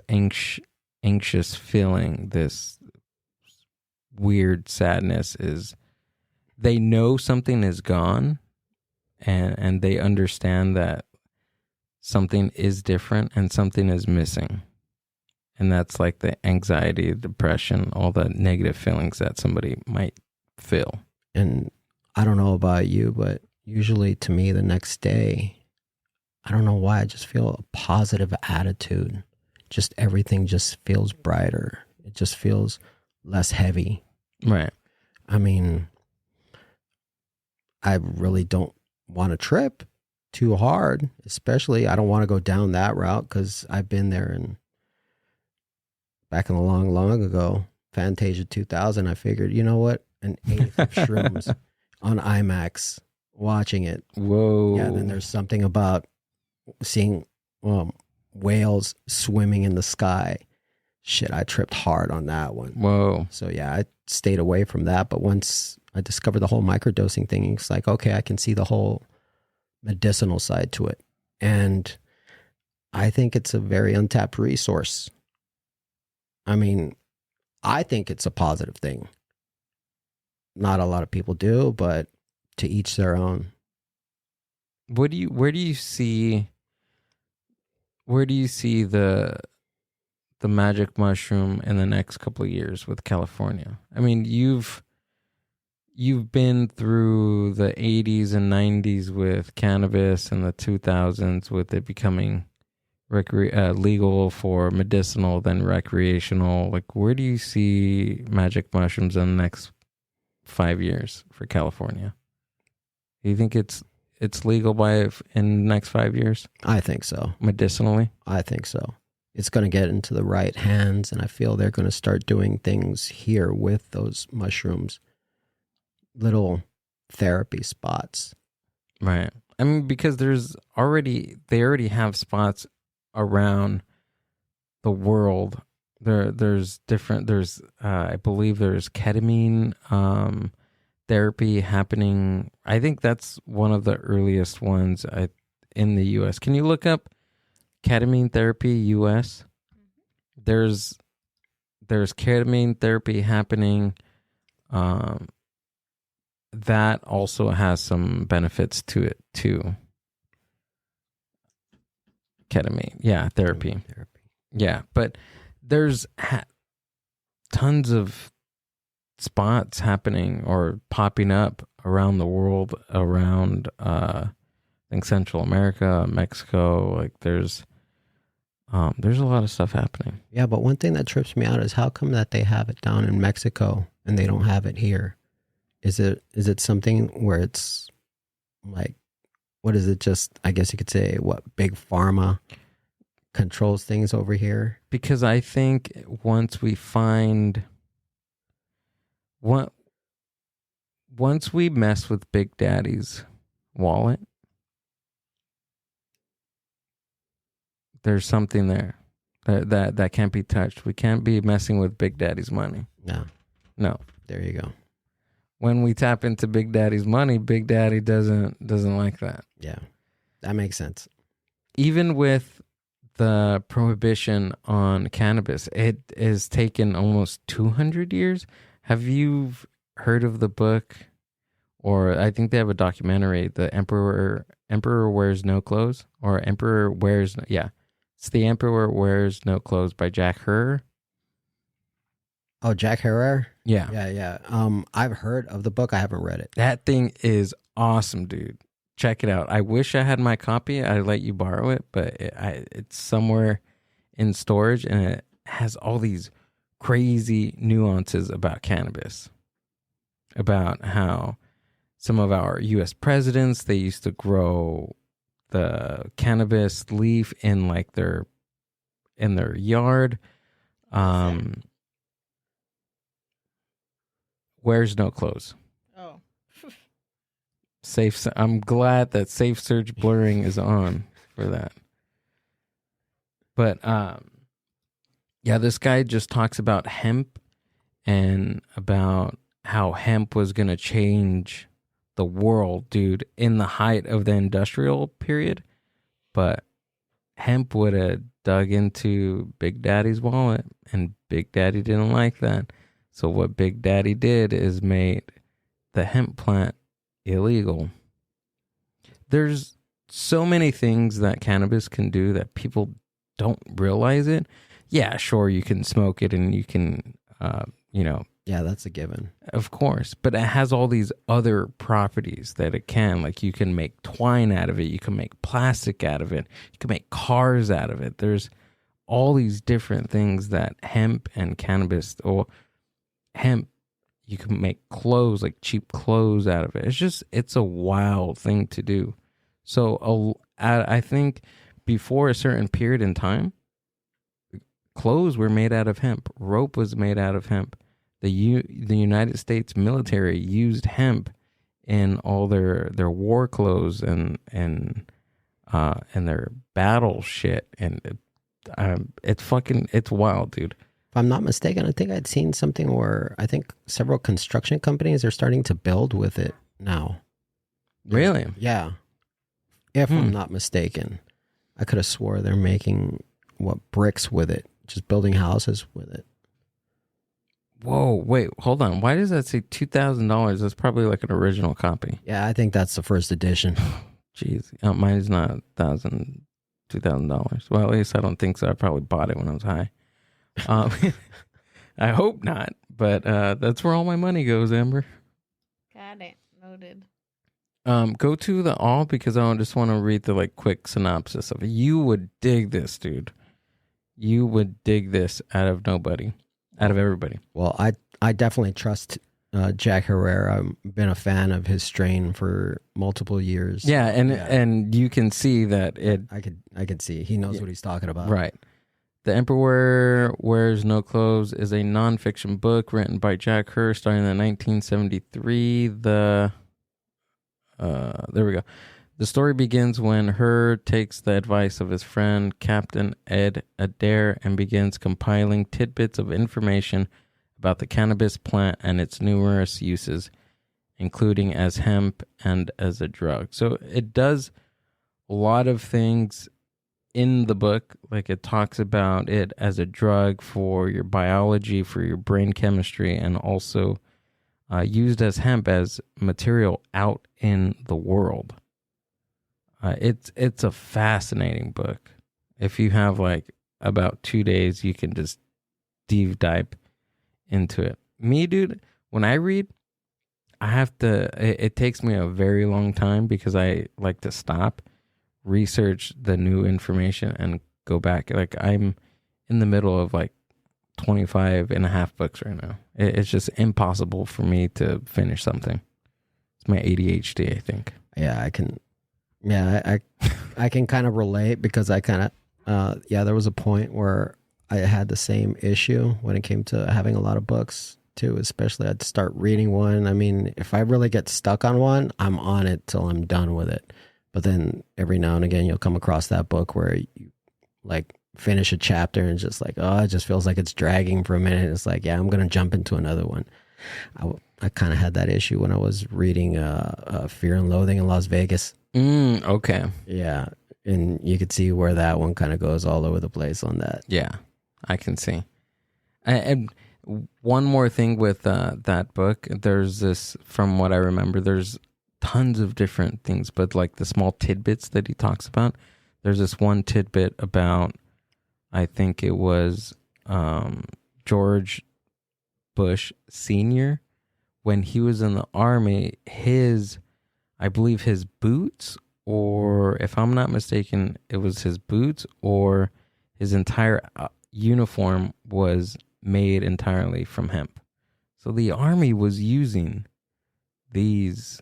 anxious feeling, this weird sadness is, they know something is gone, and they understand that something is different and something is missing. And that's like the anxiety, depression, all the negative feelings that somebody might feel. And I don't know about you, but usually to me the next day, I don't know why, I just feel a positive attitude. Just everything just feels brighter. It just feels less heavy. Right. I mean, I really don't want to trip too hard, especially I don't want to go down that route, because I've been there. And back in the long ago, Fantasia 2000, I figured, you know what, an eighth of shrooms on IMAX, watching it. Whoa. Yeah, then there's something about seeing whales swimming in the sky. Shit, I tripped hard on that one. Whoa. So yeah, I stayed away from that. But once I discovered the whole microdosing thing, it's like, okay, I can see the whole medicinal side to it. And I think it's a very untapped resource. I mean, I think it's a positive thing. Not a lot of people do, but to each their own. Where do you see the magic mushroom in the next couple of years with California? I mean, you've you've been through the 80s and 90s with cannabis and the 2000s with it becoming legal for medicinal, then recreational. Like, where do you see magic mushrooms in the next 5 years for California? Do you think it's legal in the next 5 years? I think so. Medicinally? I think so. It's going to get into the right hands, and I feel they're going to start doing things here with those mushrooms. Little therapy spots. Right. I mean, because they already have spots around the world. There's I believe there's ketamine therapy happening. I think that's one of the earliest ones in the US. Can you look up ketamine therapy US? There's ketamine therapy happening that also has some benefits to it too. Ketamine, yeah, therapy. Yeah, but there's tons of spots happening or popping up around the world, around I think Central America, Mexico. Like there's a lot of stuff happening. Yeah, but one thing that trips me out is how come that they have it down in Mexico and they don't have it here? Is it something where it's like, what is it? Just, I guess you could say, what, big pharma controls things over here? Because I think once we mess with Big Daddy's wallet, there's something there that can't be touched. We can't be messing with Big Daddy's money. No. There you go. When we tap into Big Daddy's money, Big Daddy doesn't like that. Yeah, that makes sense. Even with the prohibition on cannabis, it has taken almost 200 years. Have you heard of the book, or I think they have a documentary, The Emperor Wears No Clothes, or Emperor Wears, it's The Emperor Wears No Clothes by Jack Herrer. Oh, Jack Herrer? Yeah. Yeah. I've heard of the book. I haven't read it. That thing is awesome, dude. Check it out. I wish I had my copy. I'd let you borrow it, but it's somewhere in storage, and it has all these crazy nuances about cannabis, about how some of our U.S. presidents, they used to grow the cannabis leaf in like their yard. Wears no clothes. Oh. Safe. I'm glad that safe search blurring is on for that. But this guy just talks about hemp and about how hemp was going to change the world, dude, in the height of the industrial period. But hemp would have dug into Big Daddy's wallet, and Big Daddy didn't like that. So what Big Daddy did is made the hemp plant illegal. There's so many things that cannabis can do that people don't realize it. Yeah, sure, you can smoke it and you can, Yeah, that's a given. Of course. But it has all these other properties that it can. Like you can make twine out of it. You can make plastic out of it. You can make cars out of it. There's all these different things that hemp and cannabis, or hemp, you can make clothes, like cheap clothes out of it. It's a wild thing to do. So I think before a certain period in time, clothes were made out of hemp. Rope was made out of hemp. The United States military used hemp in all their war clothes and their battle shit. And it's wild, dude. If I'm not mistaken, I think I'd seen something where I think several construction companies are starting to build with it now. Really? Yeah. If I'm not mistaken. I could have swore they're making bricks with it, just building houses with it. Whoa, wait, hold on. Why does that say $2,000? That's probably like an original copy. Yeah, I think that's the first edition. Jeez. Mine is not $2,000. Well, at least I don't think so. I probably bought it when I was high. I hope not, but that's where all my money goes, Amber. got it. Noted. Go to the all because I just want to read the like quick synopsis of it. You would dig this, dude. You would dig this out of everybody. Well, I definitely trust Jack Herrera. I've been a fan of his strain for multiple years. Yeah, and you can see that it. I could see he knows what he's talking about. Right. The Emperor Wears No Clothes is a nonfiction book written by Jack Herrera starting in 1973. There we go. The story begins when Herr takes the advice of his friend Captain Ed Adair and begins compiling tidbits of information about the cannabis plant and its numerous uses, including as hemp and as a drug. So it does a lot of things in the book. Like it talks about it as a drug for your biology, for your brain chemistry, and also used as hemp as material out in the world. It's a fascinating book. If you have like about 2 days, you can just deep dive into it. Me, dude, when I read, I have to, it takes me a very long time because I like to stop, research the new information and go back. Like I'm in the middle of like 25 and a half books right now. It's just impossible for me to finish something. It's my ADHD, I think. Yeah, I can. Yeah, I can kind of relate because I kind of, there was a point where I had the same issue when it came to having a lot of books too, especially I'd start reading one. I mean, if I really get stuck on one, I'm on it till I'm done with it. But then every now and again, you'll come across that book where you like finish a chapter and just like, oh, it just feels like it's dragging for a minute. It's like, yeah, I'm going to jump into another one. I kind of had that issue when I was reading Fear and Loathing in Las Vegas. Okay. Yeah. And you could see where that one kind of goes all over the place on that. Yeah, I can see. And one more thing with that book, there's this, from what I remember, there's tons of different things, but like the small tidbits that he talks about, there's this one tidbit about, I think it was George Bush Sr. when he was in the army, I believe his boots, or if I'm not mistaken, it was his boots or his entire uniform was made entirely from hemp. So the army was using these,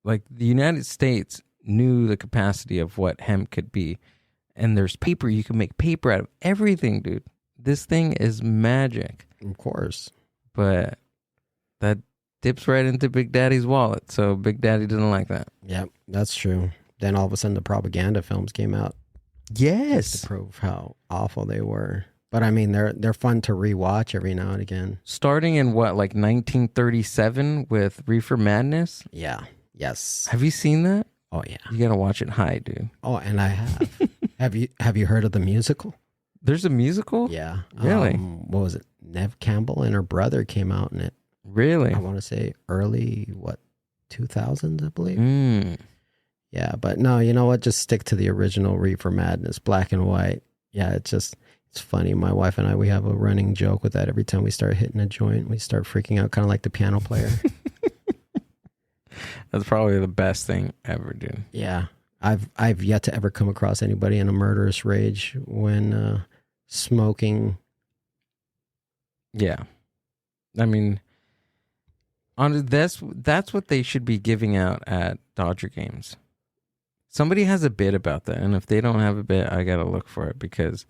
like the United States knew the capacity of what hemp could be. And there's paper, you can make paper out of everything, dude. This thing is magic. Of course. But that dips right into Big Daddy's wallet, so Big Daddy didn't like that. Yep, that's true. Then all of a sudden the propaganda films came out. Yes. Just to prove how awful they were. But I mean, they're fun to rewatch every now and again. Starting in what, like 1937 with Reefer Madness? Yeah. Yes. Have you seen that? Oh yeah. You gotta watch it high, dude. Oh, and I have. Have you heard of the musical? There's a musical? Yeah. Really? What was it? Neve Campbell and her brother came out in it. Really? I want to say early 2000s, I believe. Yeah, but no, you know what? Just stick to the original Reefer Madness, black and white. Yeah, it's funny. My wife and I, we have a running joke with that. Every time we start hitting a joint, we start freaking out, kind of like the piano player. That's probably the best thing ever, dude. Yeah, I've yet to ever come across anybody in a murderous rage when smoking. Yeah, I mean, that's what they should be giving out at Dodger games. Somebody has a bit about that, and if they don't have a bit, I gotta look for it because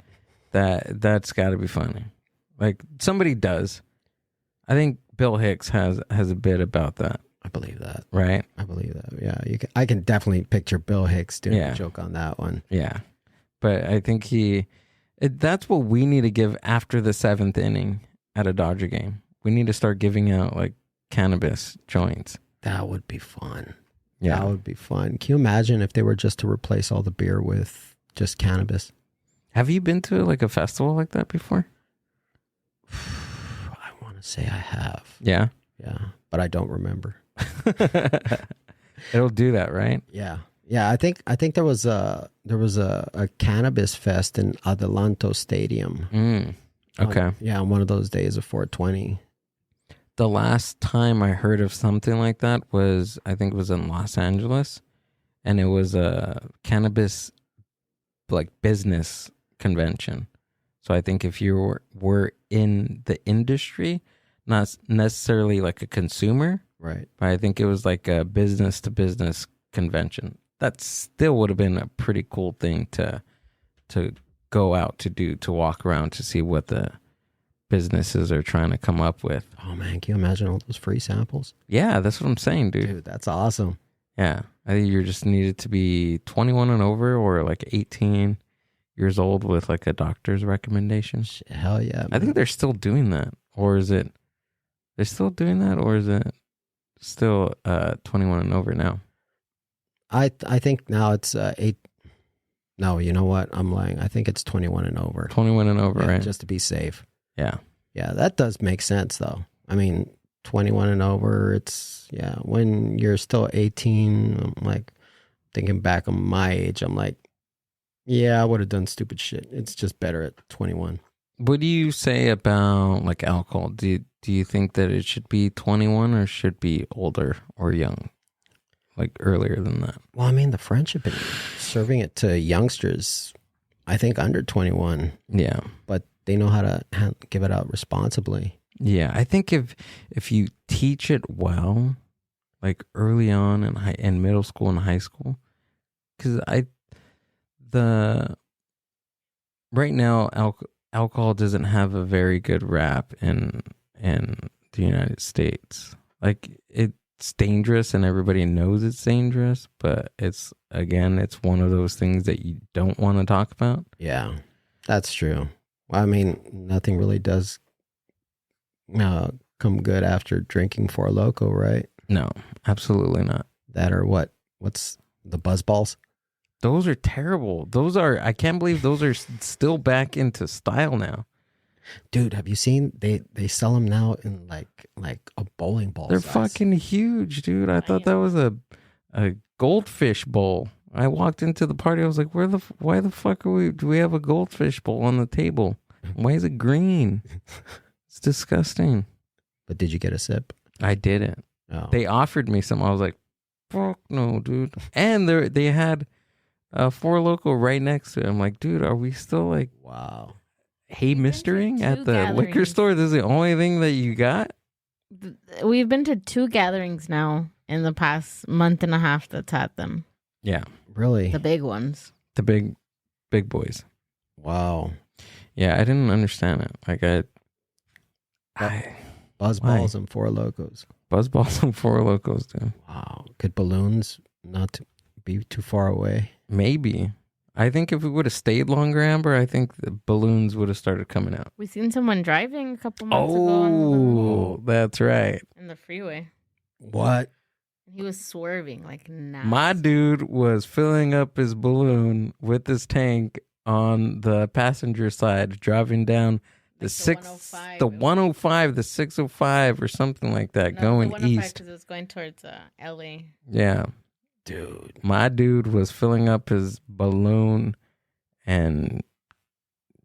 that's got to be funny. Like somebody does. I think Bill Hicks has a bit about that. I believe that. Right? I believe that. Yeah, I can definitely picture Bill Hicks doing a joke on that one. Yeah, but I think that's what we need to give after the 7th inning at a Dodger game. We need to start giving out like cannabis joints. That would be fun. Yeah, that would be fun. Can you imagine if they were just to replace all the beer with just cannabis? Have you been to like a festival like that before? I want to say I have. Yeah? Yeah, but I don't remember. It'll do that, right? Yeah. Yeah, I think there was a cannabis fest in Adelanto Stadium. Okay. On one of those days of 420. the last time I heard of something like that was, I think it was in Los Angeles, and it was a cannabis like business convention. So I think if you were in the industry, not necessarily like a consumer, right? But I think it was like a business to business convention. That still would have been a pretty cool thing to go out to do, to walk around to see what the businesses are trying to come up with. Oh man, can you imagine all those free samples? Yeah, that's what I'm saying, dude. Dude, that's awesome. Yeah, I think you just needed to be 21 and over, or like 18 years old with like a doctor's recommendation. Hell yeah, man. I think they're still doing that, or is it? They're still doing that, or is it still 21 and over now? I think now it's 8. No, you know what? I'm lying. I think it's 21 and over. 21 and over, right? Just to be safe. Yeah. Yeah, that does make sense, though. I mean, 21 and over, it's, yeah, when you're still 18, I'm like, thinking back on my age, I'm like, yeah, I would have done stupid shit. It's just better at 21. What do you say about, like, alcohol? Do you think that it should be 21 or should be older or young? Like, earlier than that? Well, I mean, the French have been serving it to youngsters, I think, under 21. Yeah. But they know how to give it out responsibly. Yeah, I think if you teach it well, like early on in middle school and high school, because right now alcohol doesn't have a very good rap in the United States. Like, it's dangerous and everybody knows it's dangerous, but it's one of those things that you don't want to talk about. Yeah, that's true. Well, I mean, nothing really does come good after drinking Four Loko, right? No, absolutely not. That or what? What's the Buzz Balls? Those are terrible. I can't believe those are still back into style now. Dude, have you seen they sell them now in like a bowling ball They're size. fucking huge, dude. I thought that was a goldfish bowl. I walked into the party. I was like, why the fuck do we have a goldfish bowl on the table? Why is it green? It's disgusting. But did you get a sip? I didn't. Oh. They offered me some. I was like, fuck no, dude. And they had Four Loko right next to it. I'm like, dude, are we still like, wow, hey mistering at the liquor store? This is the only thing that you got? We've been to 2 gatherings now in the past month and a half that's had them. Yeah. Really? The big ones. The big boys. Wow. Yeah, I didn't understand it. Like Buzz Balls and Four Locos. Buzz Balls and Four Locos, dude. Wow. Could balloons not be too far away? Maybe. I think if we would have stayed longer, Amber, I think the balloons would have started coming out. We seen someone driving a couple months ago. Oh, that's right. In the freeway. What? He was swerving like nasty. My dude was filling up his balloon with his tank on the passenger side, driving down the 105, the 605 or something like that, going east. Because it was going towards LA. Yeah. Dude. My dude was filling up his balloon and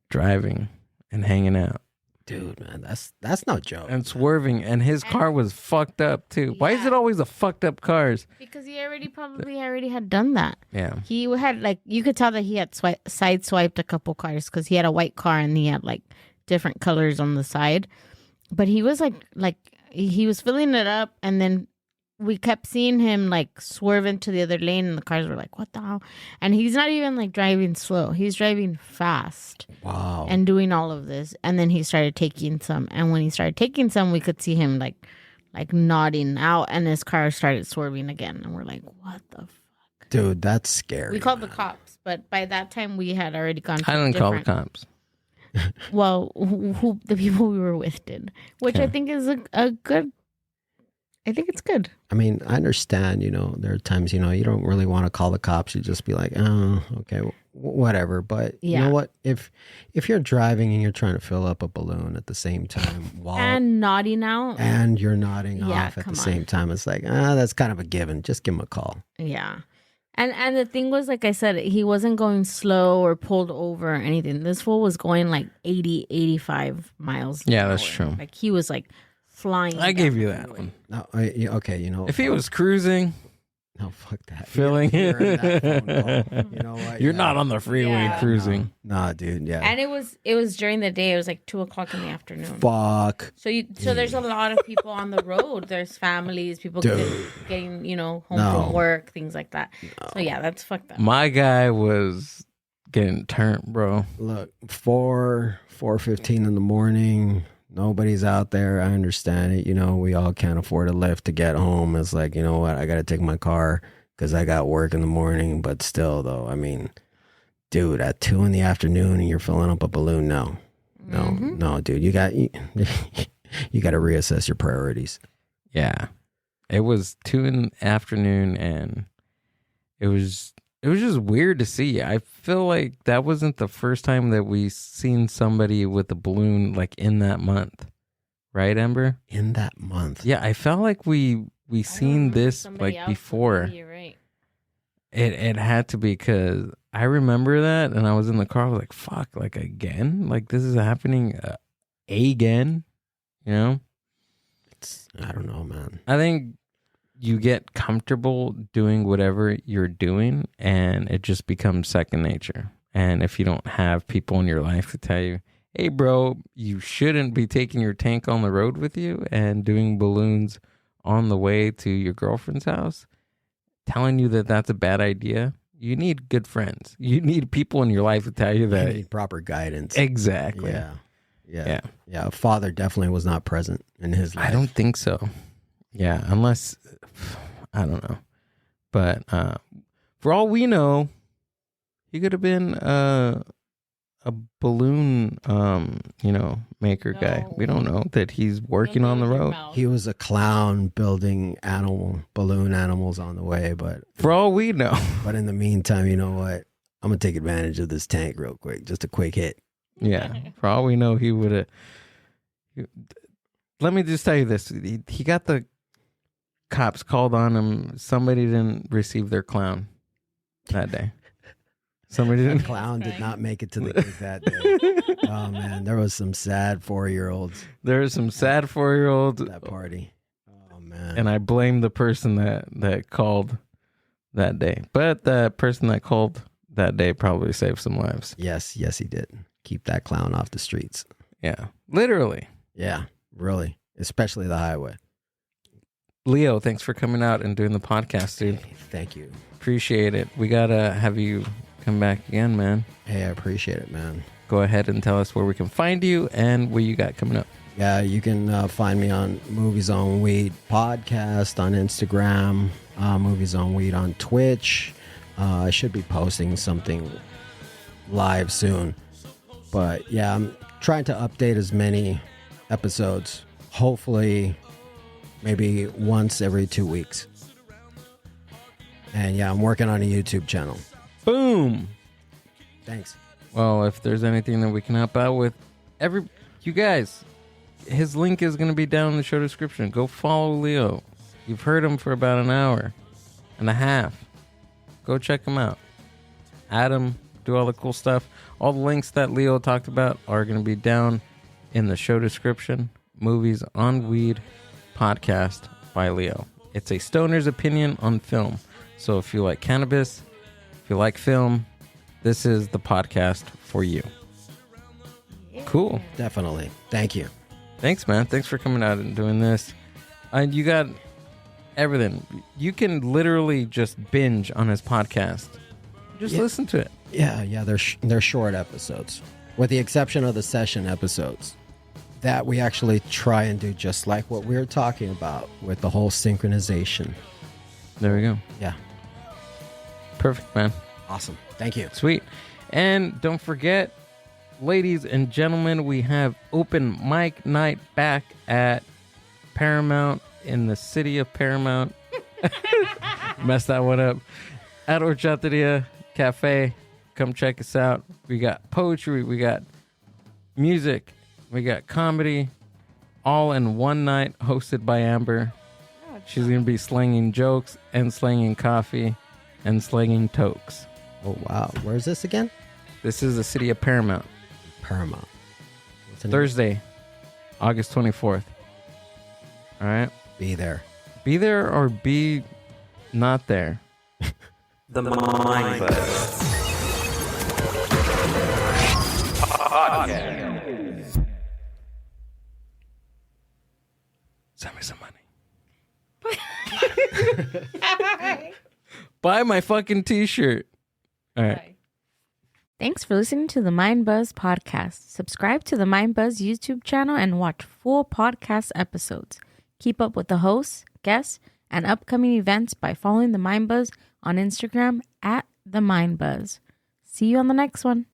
driving and hanging out. Dude, man, that's no joke. And swerving, and his car was fucked up too. Yeah. Why is it always the fucked up cars? Because he probably already had done that. Yeah. He had you could tell that he had sideswiped a couple cars because he had a white car and he had like different colors on the side. But he was like he was filling it up, and then we kept seeing him like swerve into the other lane, and the cars were like, what the hell? And he's not even like driving slow. He's driving fast. Wow. And doing all of this. And then he started taking some. And when he started taking some, we could see him like nodding out, and his car started swerving again. And we're like, what the fuck? Dude, that's scary. We called the cops, but by that time we had already gone to I didn't call the cops. Well, who the people we were with did. Which I think is a good... I think it's good. I mean, I understand, there are times, you don't really want to call the cops. You just be like, oh, okay, whatever. But you know what? If you're driving and you're trying to fill up a balloon at the same time and nodding out. And you're nodding off at the same time, it's like, that's kind of a given. Just give him a call. Yeah. And the thing was, like I said, he wasn't going slow or pulled over or anything. This fool was going like 80, 85 miles. Yeah, that's true. Like he was like flying. I gave you that one. No, okay, you know. If he was cruising, no, fuck that. Filling You're that phone call. You know what? You're not on the freeway cruising. Nah, dude. Yeah. And it was during the day. It was like 2:00 in the afternoon. Fuck. So there's a lot of people on the road. There's families, people getting home from work, things like that. No. So yeah, that's fucked up. My guy was getting turned, bro. Look, 4:15 in the morning. Nobody's out there. I understand it. You know, we all can't afford a lift to get home. It's like, you know what? I got to take my car because I got work in the morning. But still, though, I mean, dude, at 2 PM and you're filling up a balloon. No, dude, you got to reassess your priorities. Yeah, it was 2 PM, and it was just weird to see. I feel like that wasn't the first time that we seen somebody with a balloon like in that month, right, Amber? In that month, yeah. I felt like we seen this like before. You're right. It had to be, because I remember that, and I was in the car. I was like, "Fuck! Like again? Like this is happening again?" You know? I don't know, man. I think you get comfortable doing whatever you're doing, and it just becomes second nature. And if you don't have people in your life to tell you, hey, bro, you shouldn't be taking your tank on the road with you and doing balloons on the way to your girlfriend's house, telling you that that's a bad idea, you need good friends. You need people in your life to tell you that. You need proper guidance. Exactly. Yeah. A father definitely was not present in his life. I don't think so. Yeah, unless, I don't know. But for all we know, he could have been a balloon, maker guy. We don't know that he's working on the road. He was a clown building balloon animals on the way. But for all we know. But in the meantime, you know what? I'm going to take advantage of this tank real quick. Just a quick hit. Yeah. For all we know, he would have. Let me just tell you this. He got the cops called on him. Somebody didn't receive their clown that day. The clown did not make it to the gig that day. Oh man, there was some sad 4-year-olds. There was some sad 4-year-olds at that party. Oh man. And I blame the person that called that day. But the person that called that day probably saved some lives. Yes, he did. Keep that clown off the streets. Yeah. Literally. Yeah, really. Especially the highway. Leo, thanks for coming out and doing the podcast, dude. Hey, thank you. Appreciate it. We got to have you come back again, man. Hey, I appreciate it, man. Go ahead and tell us where we can find you and what you got coming up. Yeah, you can find me on Movies on Weed podcast on Instagram, Movies on Weed on Twitch. I should be posting something live soon. But yeah, I'm trying to update as many episodes. Hopefully, maybe once every 2 weeks. And yeah, I'm working on a YouTube channel. Boom. Thanks. Well, if there's anything that we can help out with, you guys, his link is going to be down in the show description. Go follow Leo. You've heard him for about an hour and a half. Go check him out. Add him. Do all the cool stuff. All the links that Leo talked about are going to be down in the show description. Movies on Weed podcast by Leo. It's a stoner's opinion on film. So if you like cannabis, if you like film, this is the podcast for you. Cool. Definitely. Thank you. Thanks, man. Thanks for coming out and doing this. And you got everything. You can literally just binge on his podcast. Just listen to it. Yeah. They're short episodes, with the exception of the session episodes that we actually try and do just like what we were talking about with the whole synchronization. There we go. Yeah. Perfect, man. Awesome. Thank you. Sweet. And don't forget, ladies and gentlemen, we have open mic night back at Paramount in the city of Paramount. Messed that one up. At Horchateria Cafe. Come check us out. We got poetry. We got music. We got comedy. All in one night, hosted by Amber. She's going to be slinging jokes and slinging coffee and slinging tokes. Oh, wow. Where's this again? This is the city of Paramount. Paramount. Thursday, August 24th. All right. Be there. Be there or be not there. The Mind Buzz Podcast. Send me some money. Buy my fucking t-shirt. All right. Thanks for listening to the Mind Buzz podcast. Subscribe to the Mind Buzz YouTube channel and watch full podcast episodes. Keep up with the hosts, guests, and upcoming events by following the Mind Buzz on Instagram @the Mind Buzz. See you on the next one.